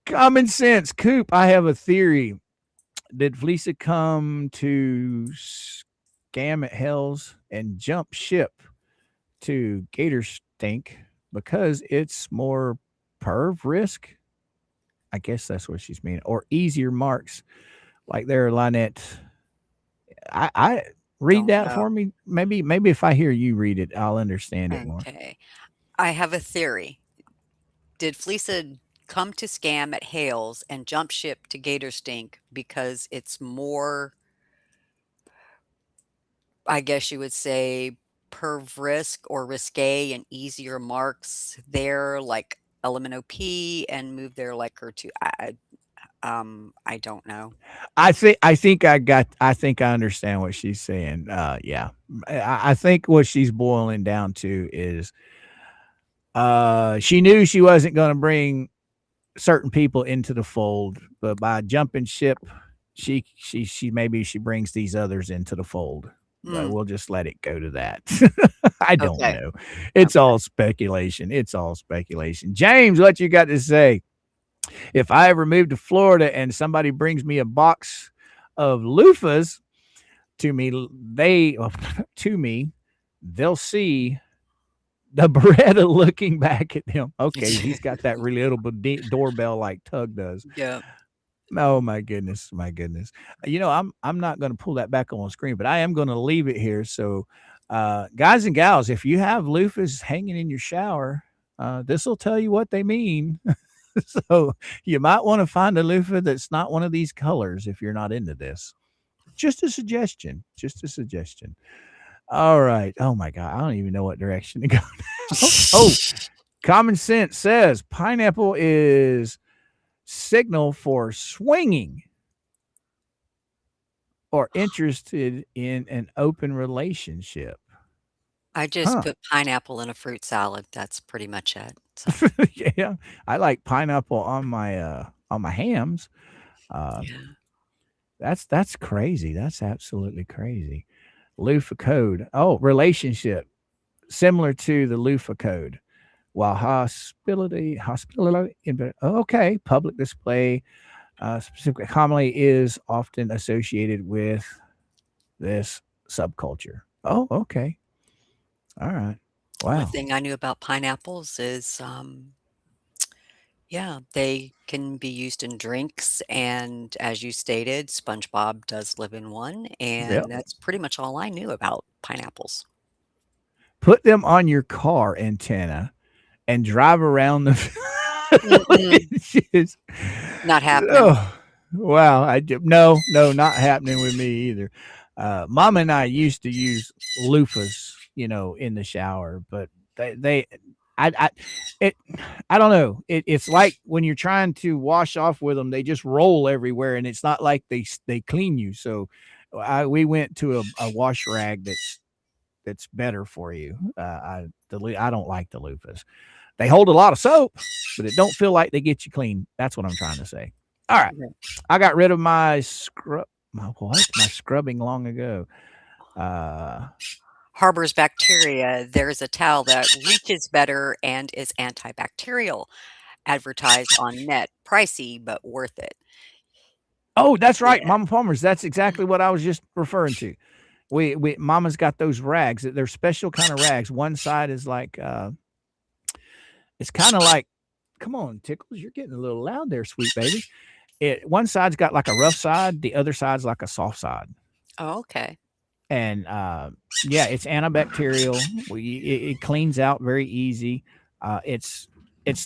Common sense. Coop, I have a theory. Did Fleeca come to scam at Hells and jump ship to Gator Stink because it's more perv risk? I guess that's what she's meaning. Or easier marks like there, Lynette. I read Don't that know. for me. Maybe if I hear you read it, I'll understand it more. Okay. I have a theory. Did Fleeca come to scam at Hales and jump ship to Gator Stink because it's more, I guess you would say, perv risk or risque and easier marks there, like element OP, and move there like her to I don't know. I think I think I understand what she's saying. Yeah. I think what she's boiling down to is she knew she wasn't going to bring certain people into the fold, but by jumping ship, she maybe she brings these others into the fold. But Mm, we'll just let it go to that. I don't okay. know. It's Okay. all speculation. It's all speculation. James, what you got to say? If I ever move to Florida and somebody brings me a box of loofahs to me, to me, they'll see the Beretta looking back at them. Okay, he's got that relatable doorbell like Tug does. Yeah. Oh my goodness, my goodness. I'm not going to pull that back on screen, but I am going to leave it here. So, guys and gals, if you have loofahs hanging in your shower, this will tell you what they mean. So you might want to find a loofah that's not one of these colors if you're not into this. Just a suggestion. Just a suggestion. All right. Oh my God. I don't even know what direction to go now. Oh, common sense says pineapple is signal for swinging or interested in an open relationship. I just Huh. put pineapple in a fruit salad. That's pretty much it. So, Yeah. I like pineapple on my hams. Uh, yeah. that's crazy. That's absolutely crazy. Loofah code. Oh, relationship. Similar to the loofah code. While hospitality, okay, public display, specifically commonly is often associated with this subculture. Oh, okay. All right. Only Wow. thing I knew about pineapples is, yeah, they can be used in drinks, and as you stated, SpongeBob does live in one, Yep. and that's pretty much all I knew about pineapples. Put them on your car antenna and drive around the Mm-mm, villages. not happening. Oh, wow. No, not happening with me either. Mom and I used to use loofahs, in the shower, but I, it, I don't know. It's like when you're trying to wash off with them, they just roll everywhere, and it's not like they clean you. So, we went to a wash rag that's better for you. I don't like the loofahs. They hold a lot of soap, but it don't feel like they get you clean. That's what I'm trying to say. All right, I got rid of my scrubbing long ago. Harbors bacteria. There's a towel that leaches better and is antibacterial. Advertised on net. Pricey, but worth it. Oh, that's right, Yeah. Mama Palmer's. That's exactly what I was just referring to. We Mama's got those rags. They're special kind of rags. One side is like it's kind of like, come on, Tickles, you're getting a little loud there, sweet baby. One side's got like a rough side, the other side's like a soft side. Oh, okay. And yeah, it's antibacterial. It cleans out very easy. It's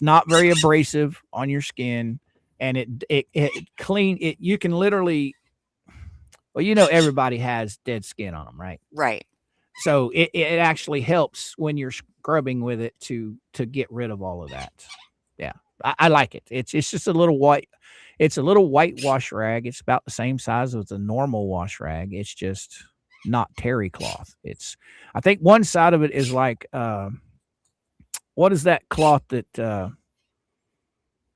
not very abrasive on your skin, and you can literally, well, everybody has dead skin on them, right? Right. So it actually helps when you're scrubbing with it to get rid of all of that. Yeah, I like it. It's just a little white. It's a little white wash rag. It's about the same size as a normal wash rag. It's just not terry cloth. I think one side of it is like what is that cloth that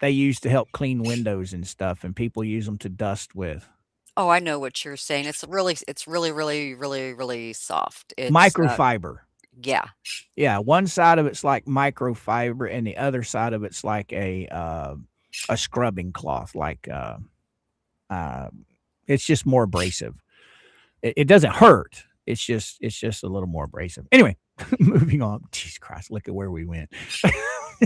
they use to help clean windows and stuff, and people use them to dust with? Oh, I know what you're saying. It's really, really, really, really soft. It's Microfiber. yeah. Yeah, one side of it's like microfiber, and the other side of it's like a scrubbing cloth. Like it's just more abrasive. It doesn't hurt. It's just a little more abrasive. Anyway, moving on. Jesus Christ, look at where we went.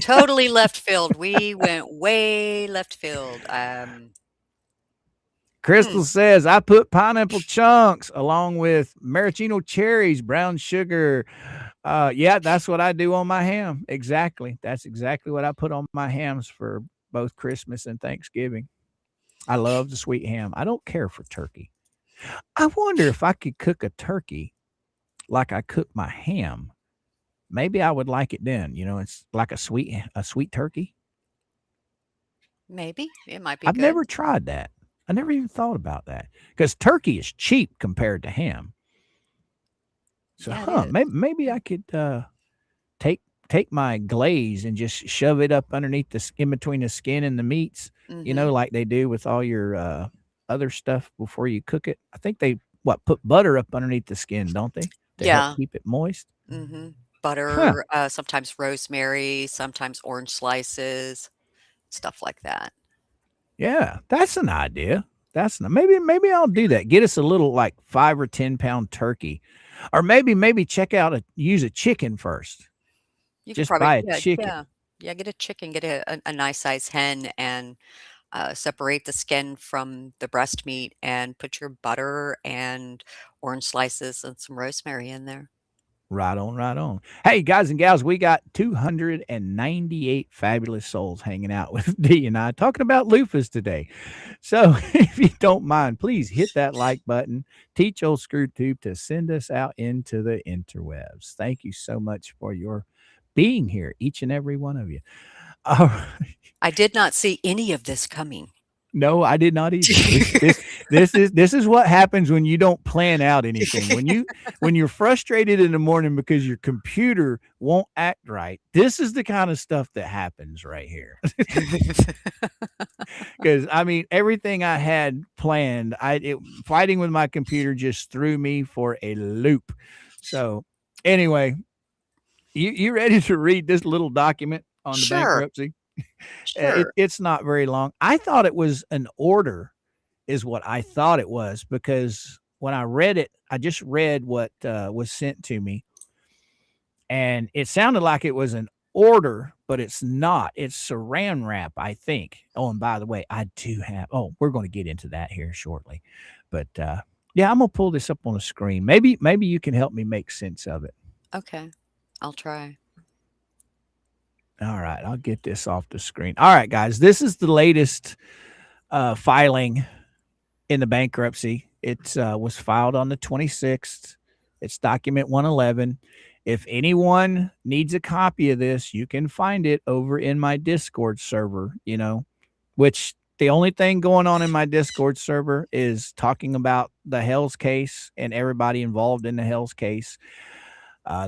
Totally left field. We went way left field. Crystal says, I put pineapple chunks along with maraschino cherries, brown sugar. Yeah, that's what I do on my ham. Exactly. That's exactly what I put on my hams for both Christmas and Thanksgiving. I love the sweet ham. I don't care for turkey. I wonder if I could cook a turkey like I cook my ham. Maybe I would like it then. It's like a sweet turkey. Maybe it might be I've good. never tried that. I never even thought about that because turkey is cheap compared to ham. So, Yeah, maybe I could take my glaze and just shove it up underneath in between the skin and the meats. Mhm. Like they do with all your other stuff before you cook it. I think they put butter up underneath the skin, don't they? To Yeah. help keep it moist. Mhm. Huh. Butter, sometimes rosemary, sometimes orange slices, stuff like that. Yeah, that's an idea. Maybe I'll do that. Get us a little like 5 or 10 pound turkey, or maybe check out use a chicken first. You could Just probably buy a chicken. Yeah, get a chicken, get a nice size hen and, separate the skin from the breast meat and put your butter and orange slices and some rosemary in there. Right on, right on. Hey, guys and gals, we got 298 fabulous souls hanging out with D and I talking about loofahs today. So if you don't mind, please hit that like button. Teach old ScrewTube to send us out into the interwebs. Thank you so much for your being here, each and every one of you. I did not see any of this coming. No, I did not either. This is what happens when you don't plan out anything. When you're frustrated in the morning because your computer won't act right, this is the kind of stuff that happens right here. Because everything I had planned, fighting with my computer just threw me for a loop. So anyway, you ready to read this little document on the bankruptcy? Sure. It's not very long. I thought it was an order is what I thought it was, because when I read it, I just read what was sent to me, and it sounded like it was an order, but it's not. It's saran wrap, I think. Oh, and by the way, I do have, we're going to get into that here shortly, but yeah, I'm going to pull this up on the screen. Maybe you can help me make sense of it. Okay. I'll try. All right, I'll get this off the screen. All right, guys, this is the latest filing in the bankruptcy. It was filed on the 26th. It's document 111. If anyone needs a copy of this, you can find it over in my Discord server, which the only thing going on in my Discord server is talking about the Hales case and everybody involved in the Hales case.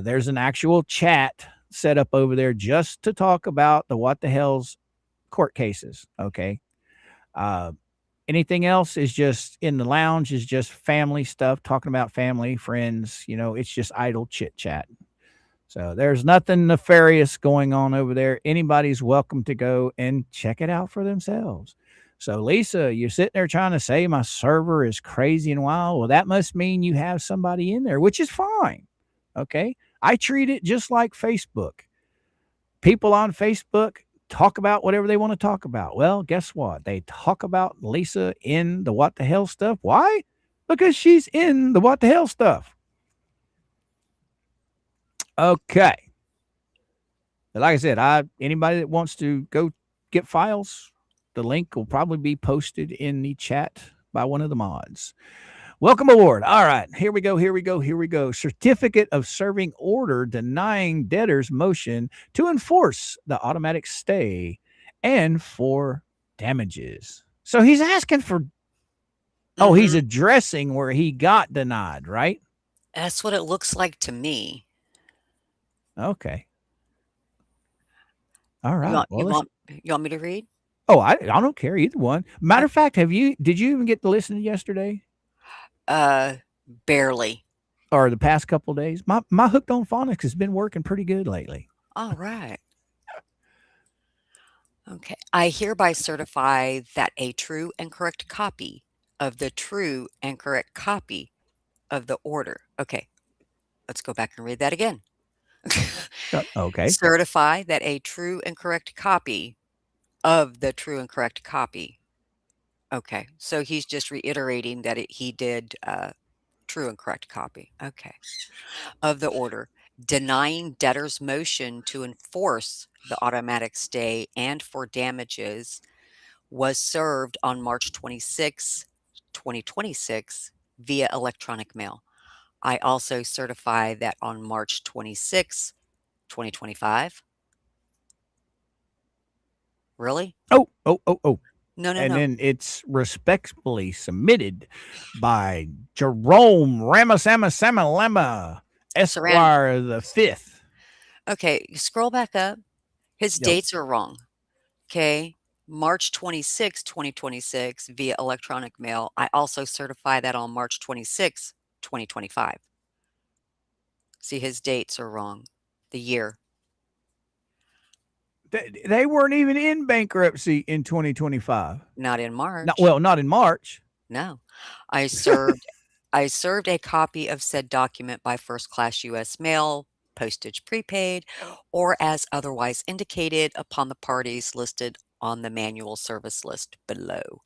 There's an actual chat set up over there just to talk about the WhatTheHales court cases. Okay. Anything else is just in the lounge, is just family stuff, talking about family, friends. It's just idle chit chat. So there's nothing nefarious going on over there. Anybody's welcome to go and check it out for themselves. So, Lisa, you're sitting there trying to say my server is crazy and wild. Well, that must mean you have somebody in there, which is fine. Okay. I treat it just like Facebook. People on Facebook talk about whatever they want to talk about. Well, guess what? They talk about Lisa in the What the Hell stuff. Why? Because she's in the What the Hell stuff. Okay. Like I said, anybody that wants to go get files, the link will probably be posted in the chat by one of the mods. Welcome aboard. All right, here we go. Certificate of serving order denying debtor's motion to enforce the automatic stay and for damages. So he's asking for, he's addressing where he got denied, right? That's what it looks like to me. Okay. All right. You want me to read? Oh, I don't care either one. Matter of fact, did you even get to listen yesterday? Barely. Or the past couple of days? My hooked on phonics has been working pretty good lately. All right. Okay. I hereby certify that a true and correct copy of the true and correct copy of the order. Okay. Let's go back and read that again. Okay. Certify that a true and correct copy of the true and correct copy. Okay. So he's just reiterating that he did true and correct copy. Okay. Of the order denying debtor's motion to enforce the automatic stay and for damages was served on March 26, 2026 via electronic mail. I also certify that on March 26, 2025. Really? Oh. No. And then it's respectfully submitted by Jerome Ramasama Esquire the Fifth. Okay, scroll back up. His Yep. dates are wrong. Okay. March 26, 2026 via electronic mail. I also certify that on March 26, 2025. See, his dates are wrong. The year. They weren't even in bankruptcy in 2025. Not in March. Not in March. No. I served a copy of said document by first class US mail, postage prepaid, or as otherwise indicated upon the parties listed on the manual service list below.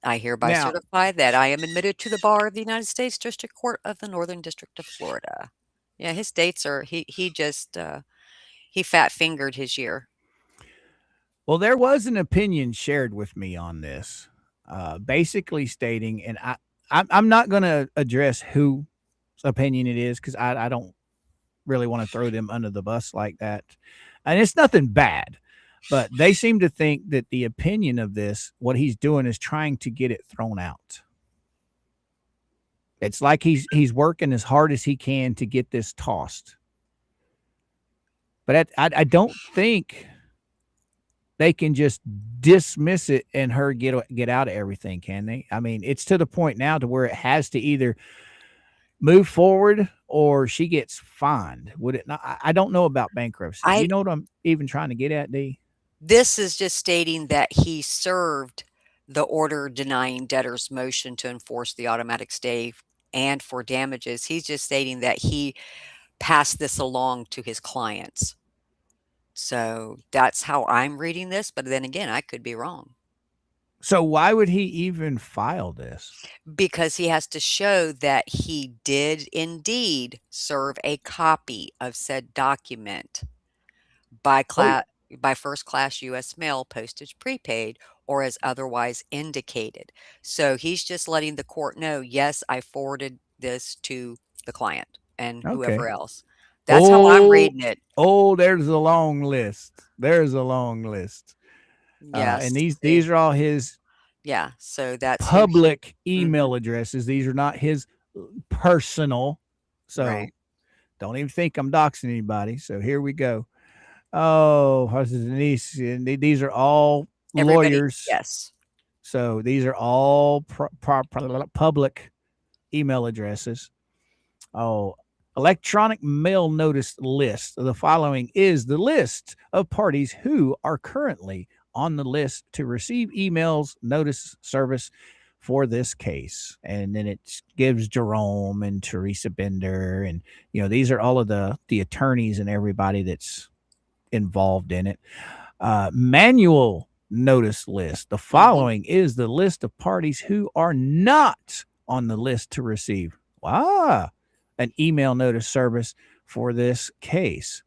I hereby certify that I am admitted to the bar of the United States District Court of the Northern District of Florida. Yeah, his dates are he just he fat fingered his year. Well, there was an opinion shared with me on this, basically stating, and I'm not going to address whose opinion it is because I don't really want to throw them under the bus like that. And it's nothing bad, but they seem to think that the opinion of this, what he's doing is trying to get it thrown out. It's like he's working as hard as he can to get this tossed. But I don't think they can just dismiss it and her get out of everything, can they? I mean, it's to the point now to where it has to either move forward or she gets fined. Would it not? I don't know about bankruptcy. You know what I'm even trying to get at, D? This is just stating that he served the order denying debtor's motion to enforce the automatic stay and for damages. He's just stating that he passed this along to his clients. So that's how I'm reading this. But then again, I could be wrong. So why would he even file this? Because he has to show that he did indeed serve a copy of said document by by first class U.S. mail, postage prepaid, or as otherwise indicated. So he's just letting the court know, yes, I forwarded this to the client and Okay. whoever else. That's how I'm Oh, reading it. oh, there's a long list. There's a long list. Yes. And these See? these are all his Yeah. So that's who he. public email Mhm. addresses. These are not his personal. So Right. don't even think I'm doxing anybody. So here we go. Oh, how's Denise? And these are all Everybody. lawyers. Yes. So these are all public email addresses. Oh, electronic mail notice list. The following is the list of parties who are currently on the list to receive emails notice service for this case. And then it gives Jerome and Teresa Bender. And, these are all of the attorneys and everybody that's involved in it. Manual notice list. The Hmm. following is the list of parties who are not on the list to receive an email notice service for this case,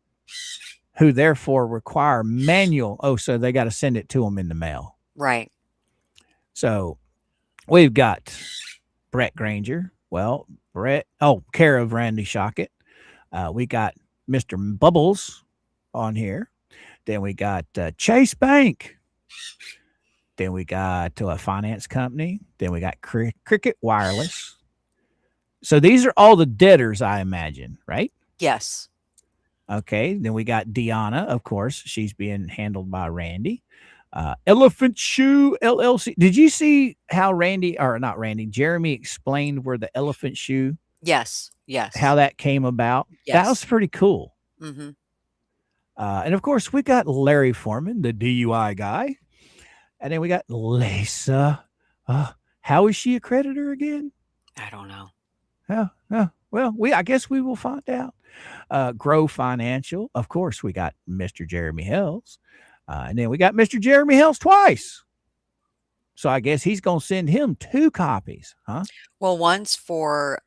who therefore require manual. Oh, so they got to send it to them in the mail. Right. So we've got Brett Granger. Well, care of Randy Shockett. We got Mr. Bubbles on here. Then we got Chase Bank. Then we got a finance company. Then we got Cricket Wireless. So these are all the debtors, I imagine, right? Yes. Okay. Then we got Deanna, of course. She's being handled by Randy. Elephant Shoe LLC. Did you see how Jeremy explained where the elephant shoe, Yes. Yes. how that came about? That was Yes. pretty cool. Hmm. And of course, we got Larry Foreman, the DUI guy. And then we got Lisa. How is she a creditor again? I don't know. Well, I guess we will find out. Grow Financial. Of course, we got Mr. Jeremy Hells. And then we got Mr. Jeremy Hells twice. So I guess he's going to send him 2 copies, huh? Well, one's for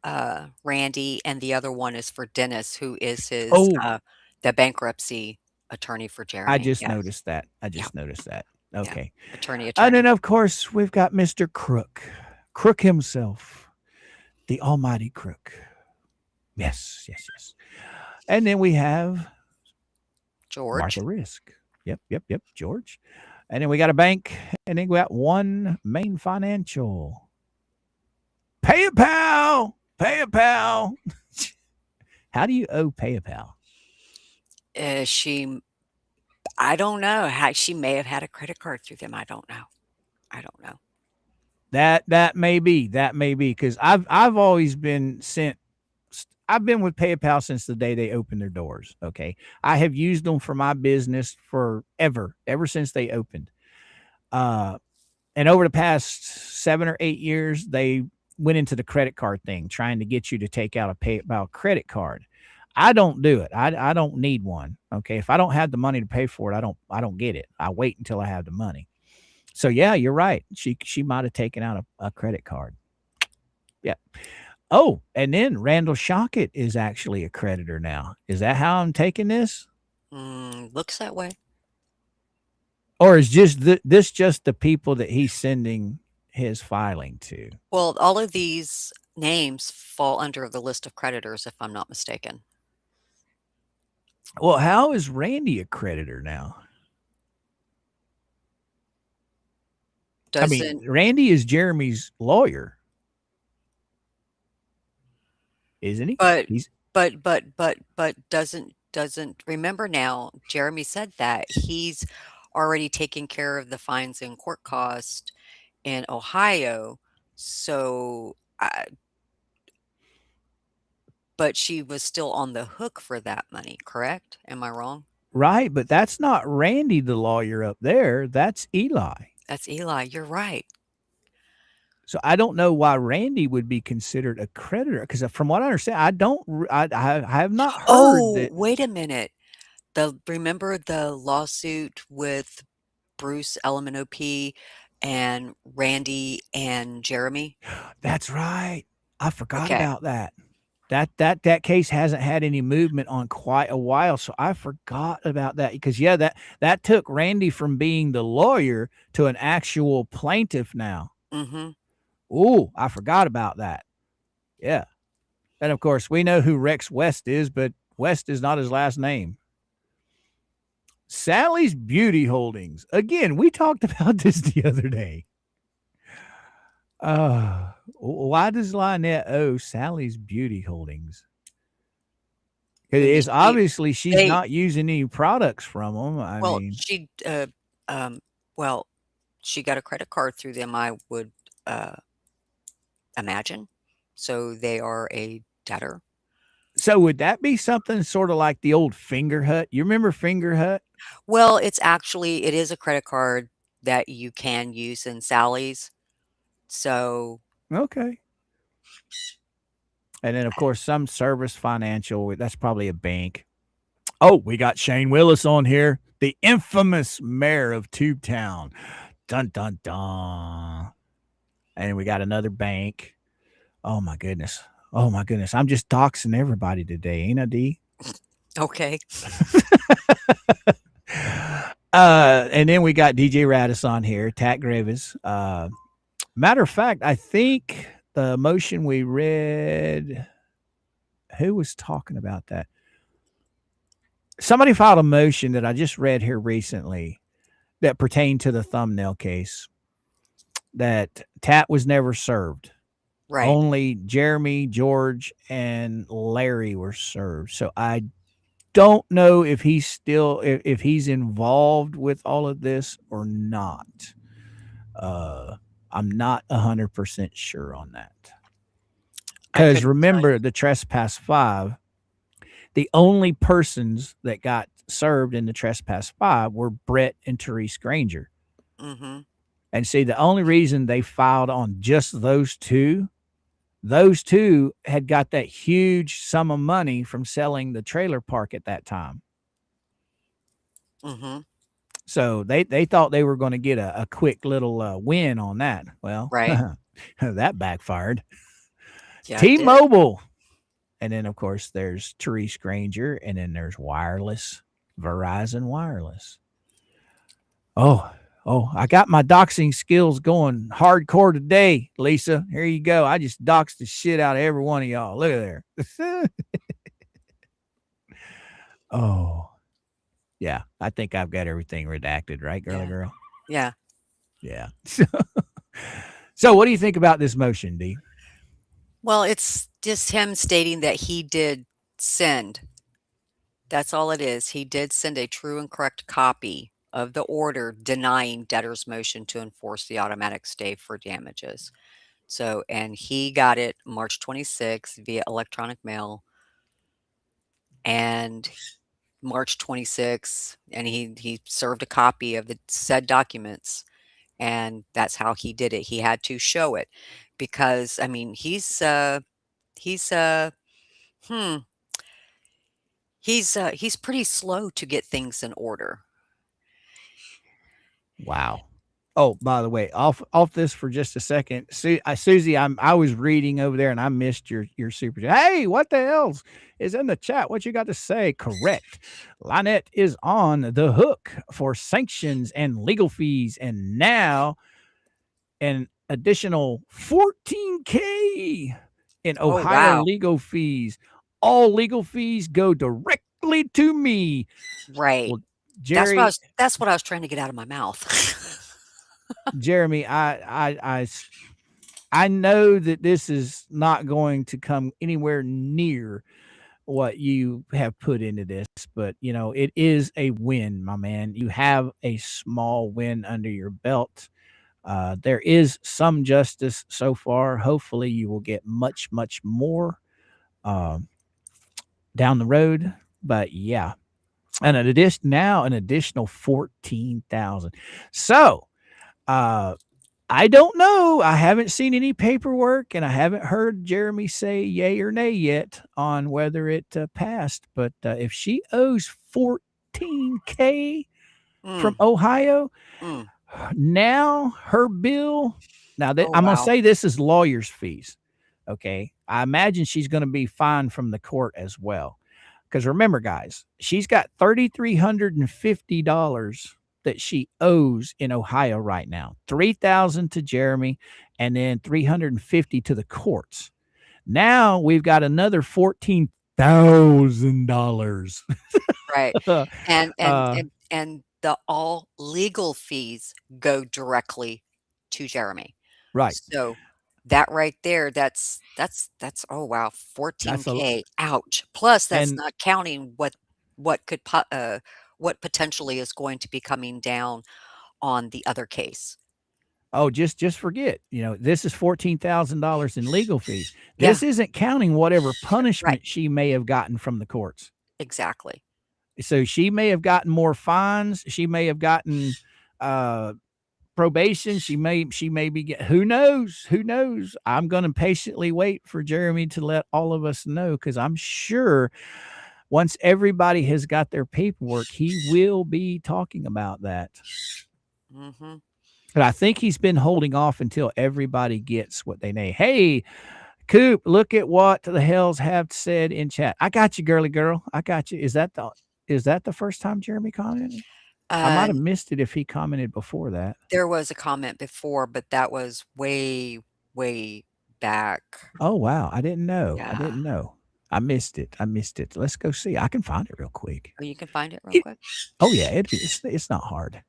Randy, and the other one is for Dennis, who is his Oh, the bankruptcy attorney for I Jeremy. just Yes. noticed that. Yeah. Yeah. Okay. Attorney. And then, of course, we've got Mr. Crook himself, the almighty Crook. Yes. And then we have George. Martha Risk. Yep, George. And then we got a bank, and then we got One Main Financial. PayPal. How do you owe PayPal? I don't know. She may have had a credit card through them. I don't know. That may be because I've always been sent. I've been with PayPal since the day they opened their doors. Okay, I have used them for my business ever since they opened. And over the past 7 or 8 years, they went into the credit card thing, trying to get you to take out a PayPal credit card. I don't do it. I don't need one. Okay, if I don't have the money to pay for it, I don't get it. I wait until I have the money. So yeah, you're right. She might have taken out a credit card. Yeah. Oh, and then Randall Shockett is actually a creditor now. Is that how I'm taking this? Looks that way. Or is this just the people that he's sending his filing to? Well, all of these names fall under the list of creditors, if I'm not mistaken. Well, how is Randy a creditor now? Randy is Jeremy's lawyer, isn't he? But doesn't remember now. Jeremy said that he's already taken care of the fines and court cost in Ohio. So, but she was still on the hook for that money, correct? Am I wrong? Right, but that's not Randy, the lawyer up there. That's Eli. That's Eli. You're right. So I don't know why Randy would be considered a creditor, because from what I understand, I have not heard that. Wait a minute. Remember the lawsuit with Bruce LMNOP and Randy and Jeremy? That's right. I forgot Okay. about that. that case hasn't had any movement on quite a while, so I forgot about that because that took Randy from being the lawyer to an actual plaintiff now. Mm-hmm. Ooh, I forgot about that. Yeah. And of course, we know who Rex West is, but West is not his last name. Sally's Beauty Holdings. Again, we talked about this the other day. Why does Lynette owe Sally's Beauty Holdings? It's obviously she's not using any products from them. I mean, she got a credit card through them, I would imagine. So they are a debtor. So would that be something sort of like the old Finger Hut? You remember Finger Hut? Well, it is a credit card that you can use in Sally's. So okay. And then of course some Service Financial, that's probably a bank. Oh, we got Shane Willis on here, the infamous mayor of Tubetown. Dun dun dun. And we got another bank. Oh my goodness. I'm just doxing everybody today, ain't I, D? Okay. And then we got DJ Radis on here, Tat Gravis. Matter of fact, I think the motion we read, who was talking about that? Somebody filed a motion that I just read here recently that pertained to the thumbnail case that Tat was never served. Right. Only Jeremy, George, and Larry were served. So I don't know if he's still if he's involved with all of this or not. I'm not 100% sure on that. Because remember the Trespass 5, the only persons that got served in the Trespass 5 were Brett and Therese Granger. Mm-hmm. And see, the only reason they filed on just those two had got that huge sum of money from selling the trailer park at that time. Mm-hmm. So they thought they were going to get a quick little win on that. Well, right. That backfired. Yeah, T-Mobile. And then, of course, there's Therese Granger, and then there's wireless, Verizon Wireless. Oh, I got my doxing skills going hardcore today, Lisa. Here you go. I just doxed the shit out of every one of y'all. Look at there. Oh, yeah. I think I've got everything redacted, right, girly girl? Yeah. Yeah. So what do you think about this motion, D? Well, it's just him stating that he did send. That's all it is. He did send a true and correct copy of the order denying debtor's motion to enforce the automatic stay for damages. So, and he got it March 26th via electronic mail, and March 26th, and he served a copy of the said documents, and that's how he did it. He had to show it because, I mean, he's pretty slow to get things in order. Wow. Oh, by the way, off this for just a second. Susie, I was reading over there and I missed your super chat. Hey, what the hell's is in the chat? What you got to say? Correct. Lynette is on the hook for sanctions and legal fees, and now an additional $14,000 in Ohio legal fees. All legal fees go directly to me. Right. Well, Jerry, that's what I was trying to get out of my mouth. Jeremy, I know that this is not going to come anywhere near what you have put into this, but you know, it is a win, my man. You have a small win under your belt. There is some justice so far. Hopefully you will get much, much more down the road. But yeah. And an additional 14,000. So I don't know. I haven't seen any paperwork, and I haven't heard Jeremy say yay or nay yet on whether it passed. But if she owes $14,000 from Ohio, now her bill. Now I'm going to say this is lawyer's fees. Okay. I imagine she's going to be fined from the court as well. Because remember, guys, she's got $3,350 that she owes in Ohio right now. $3,000 to Jeremy, and then $350 to the courts. Now we've got another $14,000. Right. And uh, the all legal fees go directly to Jeremy. right. So that right there, that's oh wow, That's a 14K. Ouch. Plus that's and not counting what could what potentially is going to be coming down on the other case. oh, just forget. This is $14,000 in legal fees. Yeah, This isn't counting whatever right. punishment she may have gotten from the courts. Exactly. So she may have gotten more fines. She may have gotten probation. She may be who knows? Who knows? I'm going to patiently wait for Jeremy to let all of us know, because I'm sure once everybody has got their paperwork, he will be talking about that. Mhm. But I think he's been holding off until everybody gets what they need. Hey, Coop, look at what the Hells have said in chat. I got you, girly girl. I got you. Is that the first time Jeremy commented? I might have Um, missed it if he commented before that. there was a comment before, but that was way, way back. Oh, wow. I didn't know. I Yeah. didn't know. I missed it. Let's go see. I can find it real quick. Oh, you can find it real It- quick? oh, yeah. It's not hard.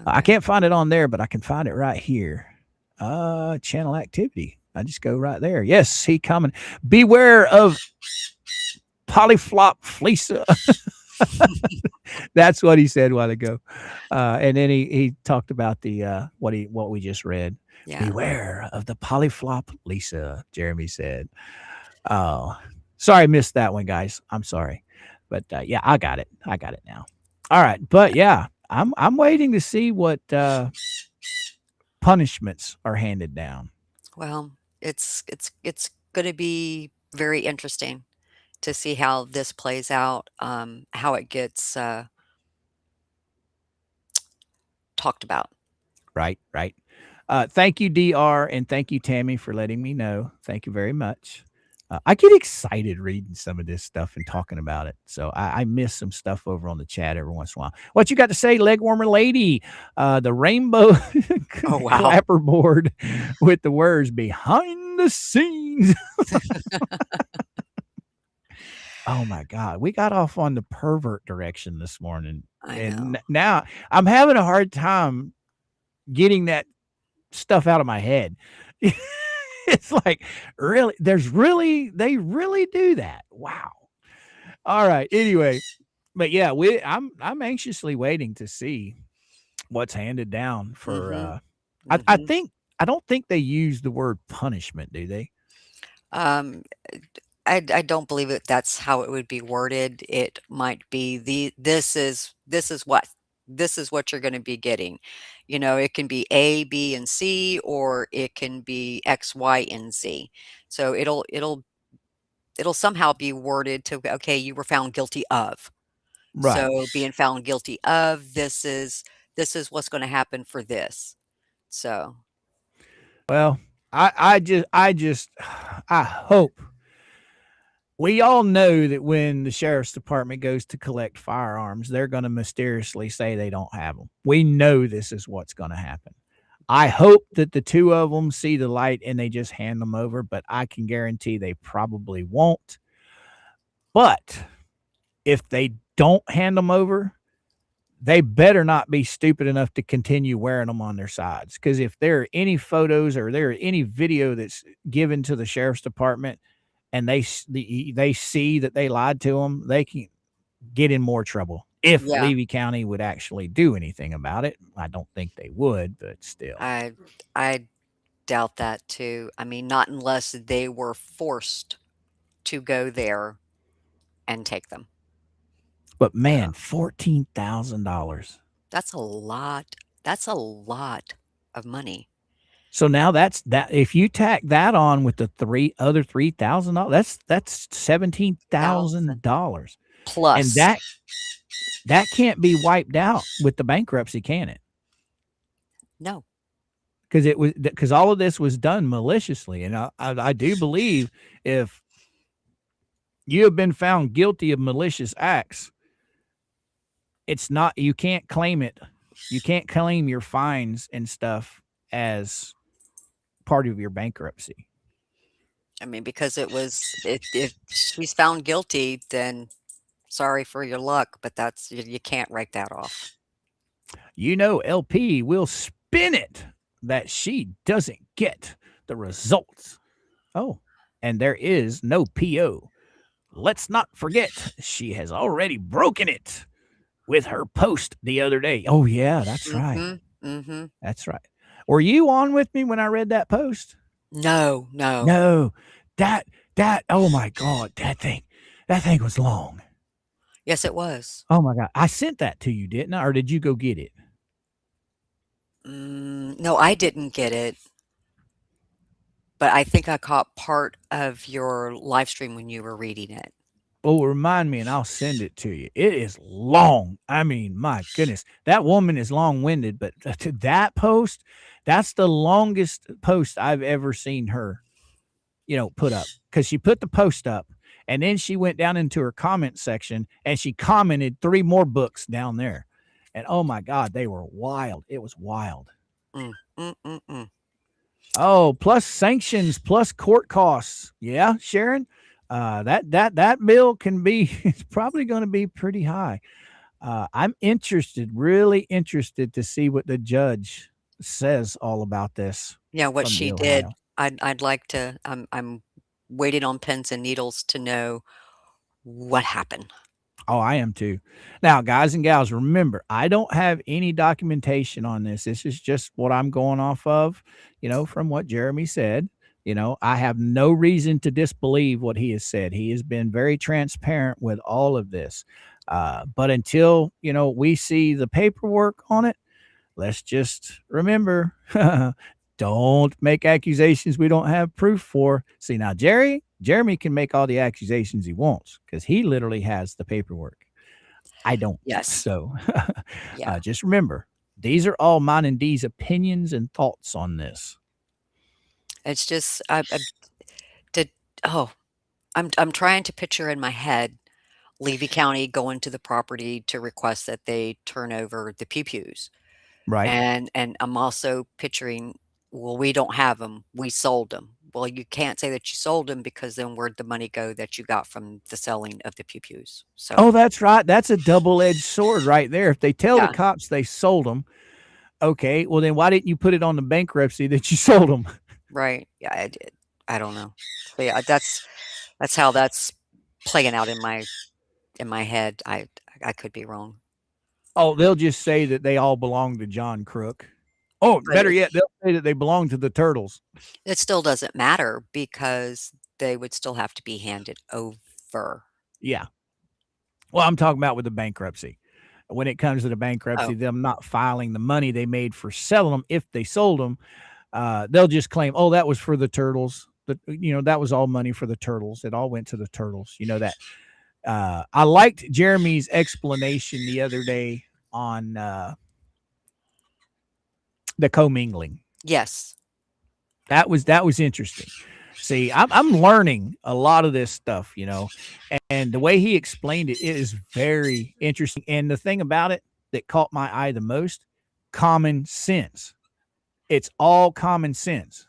I Okay. can't find it on there, but I can find it right here. Channel activity. I just go right there. Yes, he commented. Beware of polyflop fleeca. That's what he said a while ago. And then he talked about the what we just read. Yeah. Beware of the polyflop Lisa, Jeremy said. Oh, sorry, I missed that one, guys. I'm sorry. But yeah, I got it. I got it now. All right. But yeah, I'm waiting to see what punishments are handed down. Well, it's going to be very interesting to see how this plays out, how it gets talked about. Right. Thank you, DR, and thank you, Tammy, for letting me know. Thank you very much. I get excited reading some of this stuff and talking about it. So I miss some stuff over on the chat every once in a while. What you got to say, leg warmer lady? The rainbow Oh, wow. clapperboard with the words behind the scenes. Oh my God. We got off on the pervert direction this morning. I know. Now I'm having a hard time getting that stuff out of my head. It's like, really, they really do that. Wow. All right. Anyway, but yeah, I'm anxiously waiting to see what's handed down for Mhm. I don't think they use the word punishment, do they? Um, I don't believe it. That's how it would be worded. It might be this is what you're going to be getting. It can be A, B, and C, or it can be X, Y, and Z. So it'll somehow be worded to, okay, you were found guilty of. Right. So being found guilty of this is what's going to happen for this. So Well, I just I hope we all know that when the sheriff's department goes to collect firearms, they're going to mysteriously say they don't have them. We know this is what's going to happen. I hope that the two of them see the light and they just hand them over, but I can guarantee they probably won't. But if they don't hand them over, they better not be stupid enough to continue wearing them on their sides. Because if there are any photos or there are any video that's given to the sheriff's department and they see that they lied to them, they can get in more trouble. If yeah, Levy County would actually do anything about it, I don't think they would, but still. I doubt that too. I mean, not unless they were forced to go there and take them. But man, $14,000. That's a lot. That's a lot of money. So now that's that. If you tack that on with the $3,000, that's $17,000, Plus, and that can't be wiped out with the bankruptcy, can it? no. because all of this was done maliciously, and I do believe if you have been found guilty of malicious acts, it's not, you can't claim it. You can't claim your fines and stuff as part of your bankruptcy. I mean, because if she's found guilty, then sorry for your luck, but that's, you can't write that off. LP will spin it that she doesn't get the results. Oh, and there is no PO. Let's not forget, she has already broken it with her post the other day. Oh, yeah, that's right. That's right. Were you on with me when I read that post? No. No. That, oh my God, that thing was long. Yes, it was. Oh my God. I sent that to you, didn't I? Or did you go get it? No, I didn't get it. But I think I caught part of your live stream when you were reading it. Oh, remind me and I'll send it to you. It is long. I mean, my goodness, that woman is long-winded, but to that post, that's the longest post I've ever seen her, put up, because she put the post up and then she went down into her comment section and she commented 3 more books down there. And oh my God, they were wild. It was wild. Oh, plus sanctions, plus court costs. Yeah, Sharon. That bill can be, it's probably going to be pretty high. I'm really interested to see what the judge says all about this. Yeah, what she did. I'd like to, I'm waiting on pins and needles to know what happened. Oh, I am too. Now, guys and gals, remember, I don't have any documentation on this. This is just what I'm going off of, from what Jeremy said. I have no reason to disbelieve what he has said. He has been very transparent with all of this. But until, we see the paperwork on it, let's just remember, don't make accusations we don't have proof for. See, now, Jeremy can make all the accusations he wants because he literally has the paperwork. I don't. Yes. So Yeah. Just remember, these are all mine and Dee's opinions and thoughts on this. It's just, I'm trying to picture in my head Levy County going to the property to request that they turn over the pew-pews. Right. And I'm also picturing, well, we don't have them. We sold them. Well, you can't say that you sold them because then where'd the money go that you got from the selling of the pew-pews? So. Oh, that's right. That's a double-edged sword right there. If they tell the cops they sold them, okay, well then why didn't you put it on the bankruptcy that you sold them? Right. Yeah, I did. I don't know. But yeah, that's how that's playing out in my head. I could be wrong. Oh, they'll just say that they all belong to John Crook. Oh, But better yet, they'll say that they belong to the Turtles. It still doesn't matter because they would still have to be handed over. Yeah. Well, I'm talking about with the bankruptcy. When it comes to the bankruptcy, them not filing the money they made for selling them, if they sold them, they'll just claim, oh, that was for the Turtles. That was all money for the Turtles. It all went to the Turtles. That. I liked Jeremy's explanation the other day on the commingling. Yes. That was interesting. See, I'm learning a lot of this stuff, and the way he explained it is very interesting. And the thing about it that caught my eye the most, common sense. It's all common sense.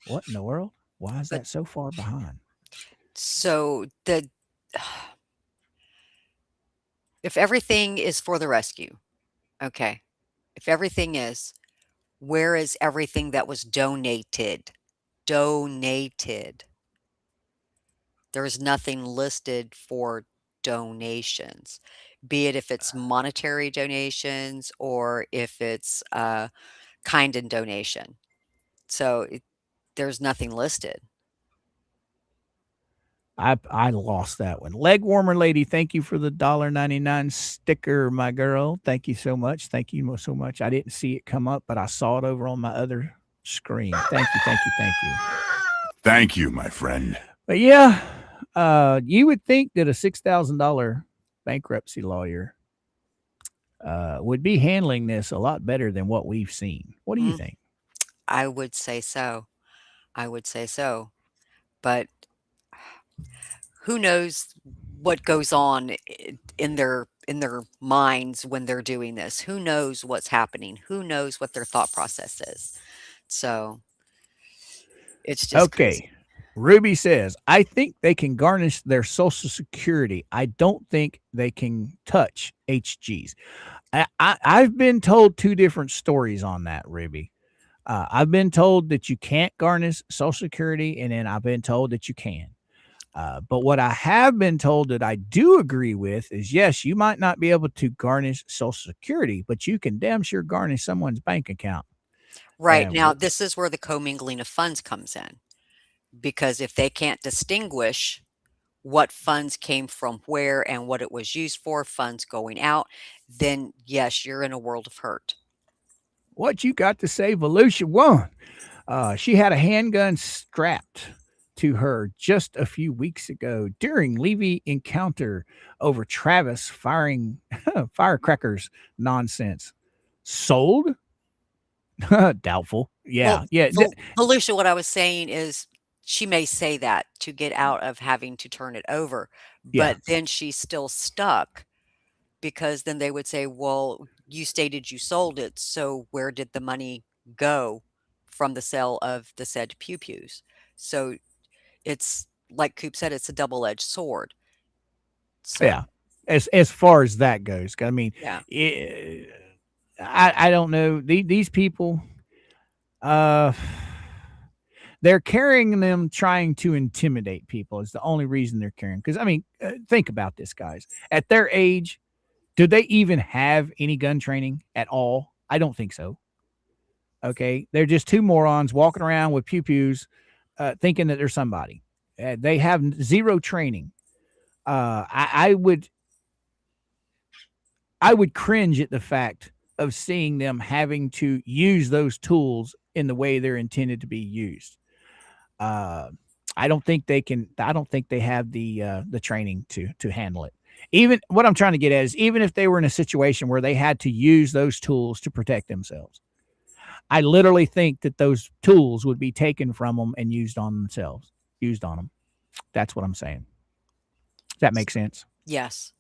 What in the world? Why is that so far behind? So if everything is for the rescue, okay. If everything is, where is everything that was donated? Donated. There's nothing listed for donations, be it if it's monetary donations or if it's kind in donation. So there's nothing listed. I lost that one. Leg warmer lady, thank you for the $1.99 sticker, my girl. Thank you so much. Thank you so much. I didn't see it come up, but I saw it over on my other screen. Thank you, thank you, thank you. Thank you, my friend. But yeah, you would think that a $6,000 bankruptcy lawyer would be handling this a lot better than what we've seen. What do you Mm, think? I would say so. I would say so. But who knows what goes on in their minds when they're doing this? Who knows what's happening? Who knows what their thought process is? So it's just crazy. Okay. Ruby says, I think they can garnish their social security. I don't think they can touch HGs. I've been told two different stories on that, Ruby. I've been told that you can't garnish social security, and then I've been told that you can. But what I have been told that I do agree with is, yes, you might not be able to garnish social security, but you can damn sure garnish someone's bank account. Right And now, this is where the commingling of funds comes in. Because if they can't distinguish what funds came from where and what it was used for, funds going out, then yes, you're in a world of hurt. what you got to say, Volusia One? She had a handgun strapped to her just a few weeks ago during Levy encounter over Travis firing firecrackers nonsense. Sold? Doubtful. Yeah. Well, Yeah. Volusia, what I was saying is she may say that to get out of having to turn it over, Yeah. but then she's still stuck because then they would say, well, you stated you sold it, so where did the money go from the sale of the said pew-pews? So it's like Coop said, it's a double-edged sword. So, Yeah. As far as that goes, I mean, yeah. I don't know these people. They're carrying them trying to intimidate people is the only reason they're carrying. Because I mean, think about this, guys. At their age, do they even have any gun training at all? I don't think so. Okay, they're just two morons walking around with pew pews, thinking that they're somebody. They have zero training. I would cringe at the fact of seeing them having to use those tools in the way they're intended to be used. I don't think they can. I don't think they have the training to handle it. Even what I'm trying to get at is, even if they were in a situation where they had to use those tools to protect themselves, I literally think that those tools would be taken from them and used on themselves, used on them. That's what I'm saying. Does that make sense? Yes.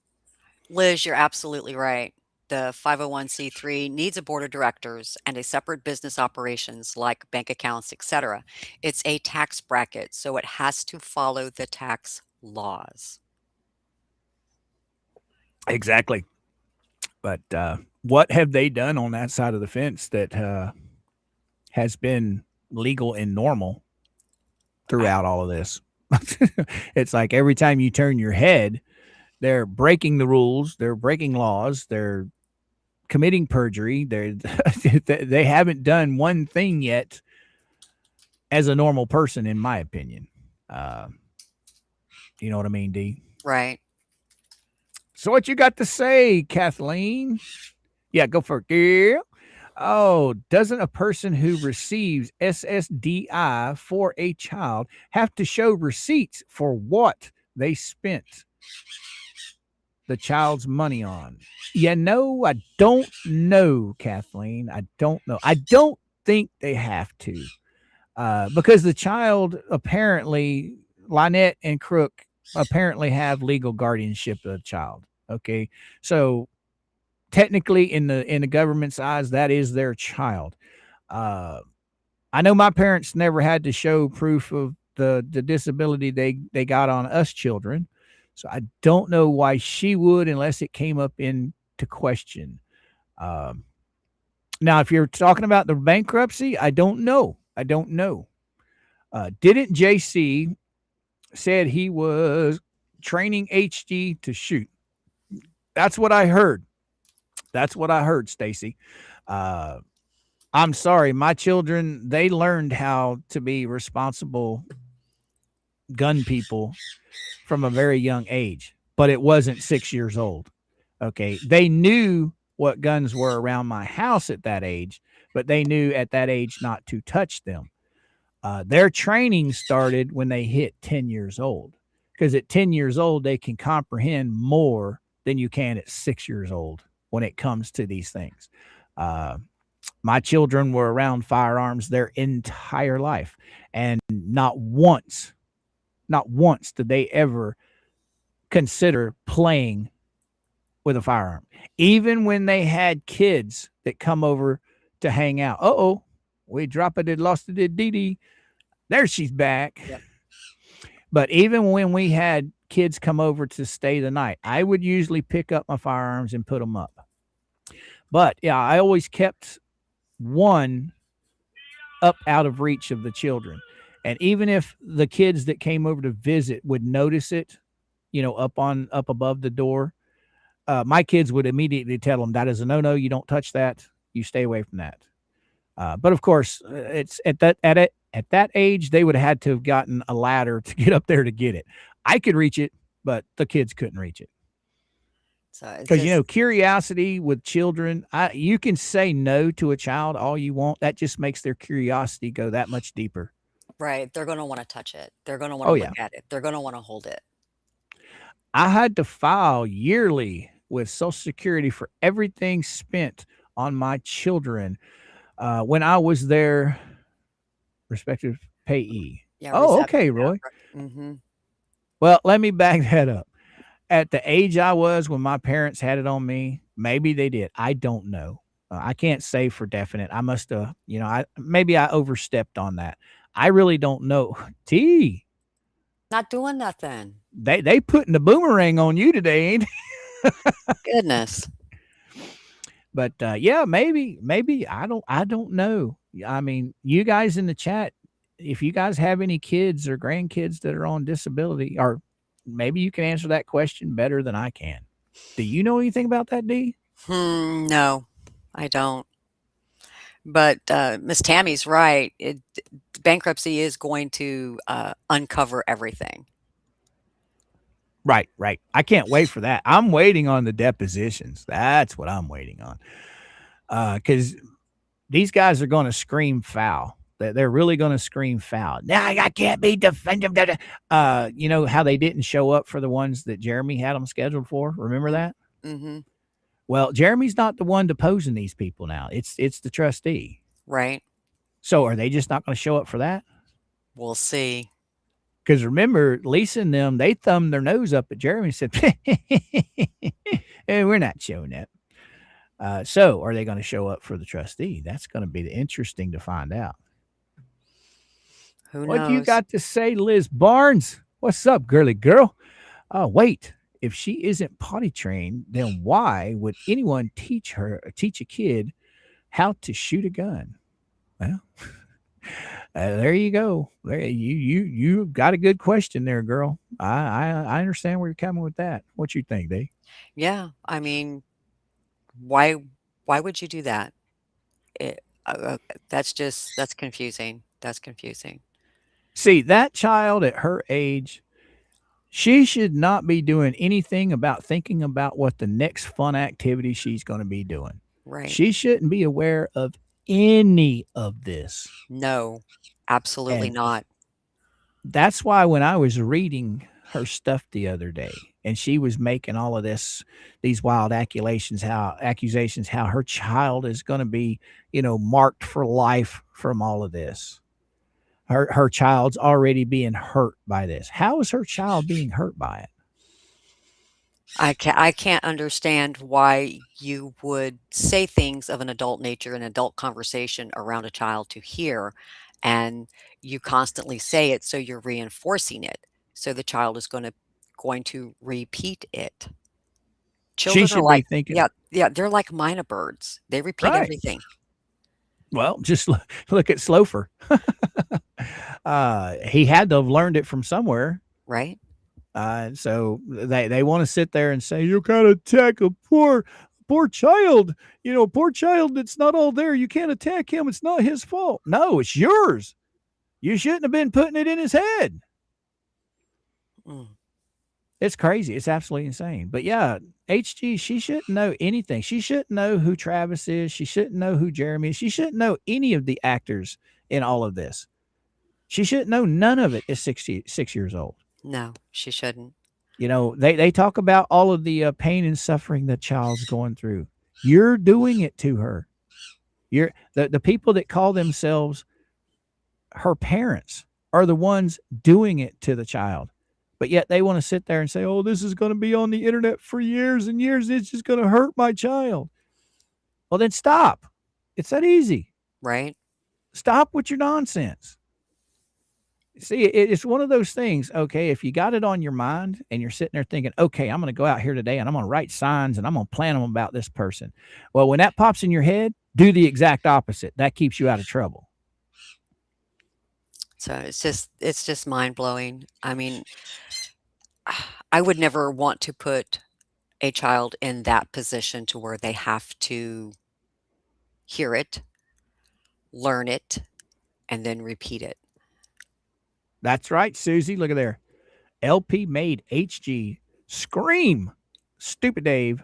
Liz, you're absolutely right. The 501c3 needs a board of directors and a separate business operations like bank accounts, etc. It's a tax bracket, so it has to follow the tax laws. Exactly. But what have they done on that side of the fence that has been legal and normal throughout all of this? It's like every time you turn your head, they're breaking the rules, they're breaking laws, they're committing perjury. They haven't done one thing yet as a normal person, in my opinion. You know what I mean, D? Right. So what you got to say, Kathleen? Yeah, go for it, girl. Oh, doesn't a person who receives SSDI for a child have to show receipts for what they spent the child's money on? Yeah, no, I don't know, Kathleen. I don't know. I don't think they have to, because the child apparently, Lynette and Crook apparently have legal guardianship of the child. Okay, so technically, in the government's eyes, that is their child. I know my parents never had to show proof of the disability they got on us children. So I don't know why she would, unless it came up into question. Now, if you're talking about the bankruptcy, I don't know. Didn't JC said he was training HD to shoot? That's what I heard. Stacy. I'm sorry, my children, they learned how to be responsible gun people from a very young age, but it wasn't 6 years old. Okay. They knew what guns were around my house at that age, but they knew at that age not to touch them. Their training started when they hit 10 years old, because at 10 years old, they can comprehend more than you can at 6 years old when it comes to these things. My children were around firearms their entire life, and not once did they ever consider playing with a firearm. Even when they had kids that come over to hang out. We dropped it, lost it, Dee Dee. There she's back. Yep. But even when we had kids come over to stay the night, I would usually pick up my firearms and put them up. But yeah, I always kept one up out of reach of the children. And even if the kids that came over to visit would notice it, up above the door, my kids would immediately tell them that is a no. You don't touch that. You stay away from that. But of course, it's at that age, they would have had to have gotten a ladder to get up there to get it. I could reach it, but the kids couldn't reach it. So Because, curiosity with children, you can say no to a child all you want. That just makes their curiosity go that much deeper. right, they're going to want to touch it. They're going to want to look at it. They're going to want to hold it. I had to file yearly with Social Security for everything spent on my children when I was their respective payee. Yeah. Oh, okay, Roy. Mm-hmm. Well, let me back that up. At the age I was when my parents had it on me, maybe they did. I don't know. I can't say for definite. I must have, maybe I overstepped on that. I really don't know. T. Not doing nothing. They putting the boomerang on you today, ain't they? Goodness. But yeah, maybe I don't know. I mean, you guys in the chat, if you guys have any kids or grandkids that are on disability, or maybe you can answer that question better than I can. Do you know anything about that, Dee? No, I don't. But Miss Tammy's right. Bankruptcy is going to uncover everything. Right. I can't wait for that. I'm waiting on the depositions. That's what I'm waiting on. Because these guys are going to scream foul. They're really going to scream foul. Now I can't be defended. You know how they didn't show up for the ones that Jeremy had them scheduled for? Remember that? Mm-hmm. Well, Jeremy's not the one deposing these people now. It's the trustee. Right. So are they just not going to show up for that? We'll see. Because remember, Lisa and them, they thumbed their nose up at Jeremy and said, hey, we're not showing up. So are they going to show up for the trustee? That's going to be interesting to find out. Who knows? What do you got to say, Liz Barnes? What's up, girly girl? Wait, if she isn't potty trained, then why would anyone teach a kid how to shoot a gun? Well, there you go. There, you got a good question there, girl. I understand where you're coming with that. What you think, Dave? Yeah, I mean, why would you do that? That's confusing. That's confusing. See, that child at her age, she should not be doing anything about thinking about what the next fun activity she's going to be doing. Right. She shouldn't be aware of any of this. No, absolutely not. That's why when I was reading her stuff the other day and she was making all of these wild accusations, how her child is going to be, marked for life from all of this. Her child's already being hurt by this. How is her child being hurt by it? I can't understand why you would say things of an adult nature, an adult conversation around a child to hear, and you constantly say it, so you're reinforcing it. So the child is going to repeat it. Children She should are like, be thinking, yeah, they're like minor birds. They repeat Right. everything. Well, just look at Slofer. He had to have learned it from somewhere. Right. So they want to sit there and say, you can't attack a poor child, poor child that's not all there. You can't attack him. It's not his fault. No, it's yours. You shouldn't have been putting it in his head. It's crazy. It's absolutely insane. But yeah, HG, she shouldn't know anything. She shouldn't know who Travis is. She shouldn't know who Jeremy is. She shouldn't know any of the actors in all of this. She shouldn't know none of it at 6 years old. No, she shouldn't. They talk about all of the pain and suffering the child's going through. You're doing it to her. You're the people that call themselves her parents are the ones doing it to the child. But yet they want to sit there and say, oh, this is going to be on the internet for years and years. It's just going to hurt my child. Well, then stop. It's that easy. Right. Stop with your nonsense. See, it's one of those things. Okay, if you got it on your mind and you're sitting there thinking, okay, I'm going to go out here today and I'm going to write signs and I'm going to plan them about this person. Well, when that pops in your head, do the exact opposite. That keeps you out of trouble. So it's just mind blowing. I mean, I would never want to put a child in that position to where they have to hear it, learn it, and then repeat it. That's right, Susie. Look at there. LP made HG scream stupid Dave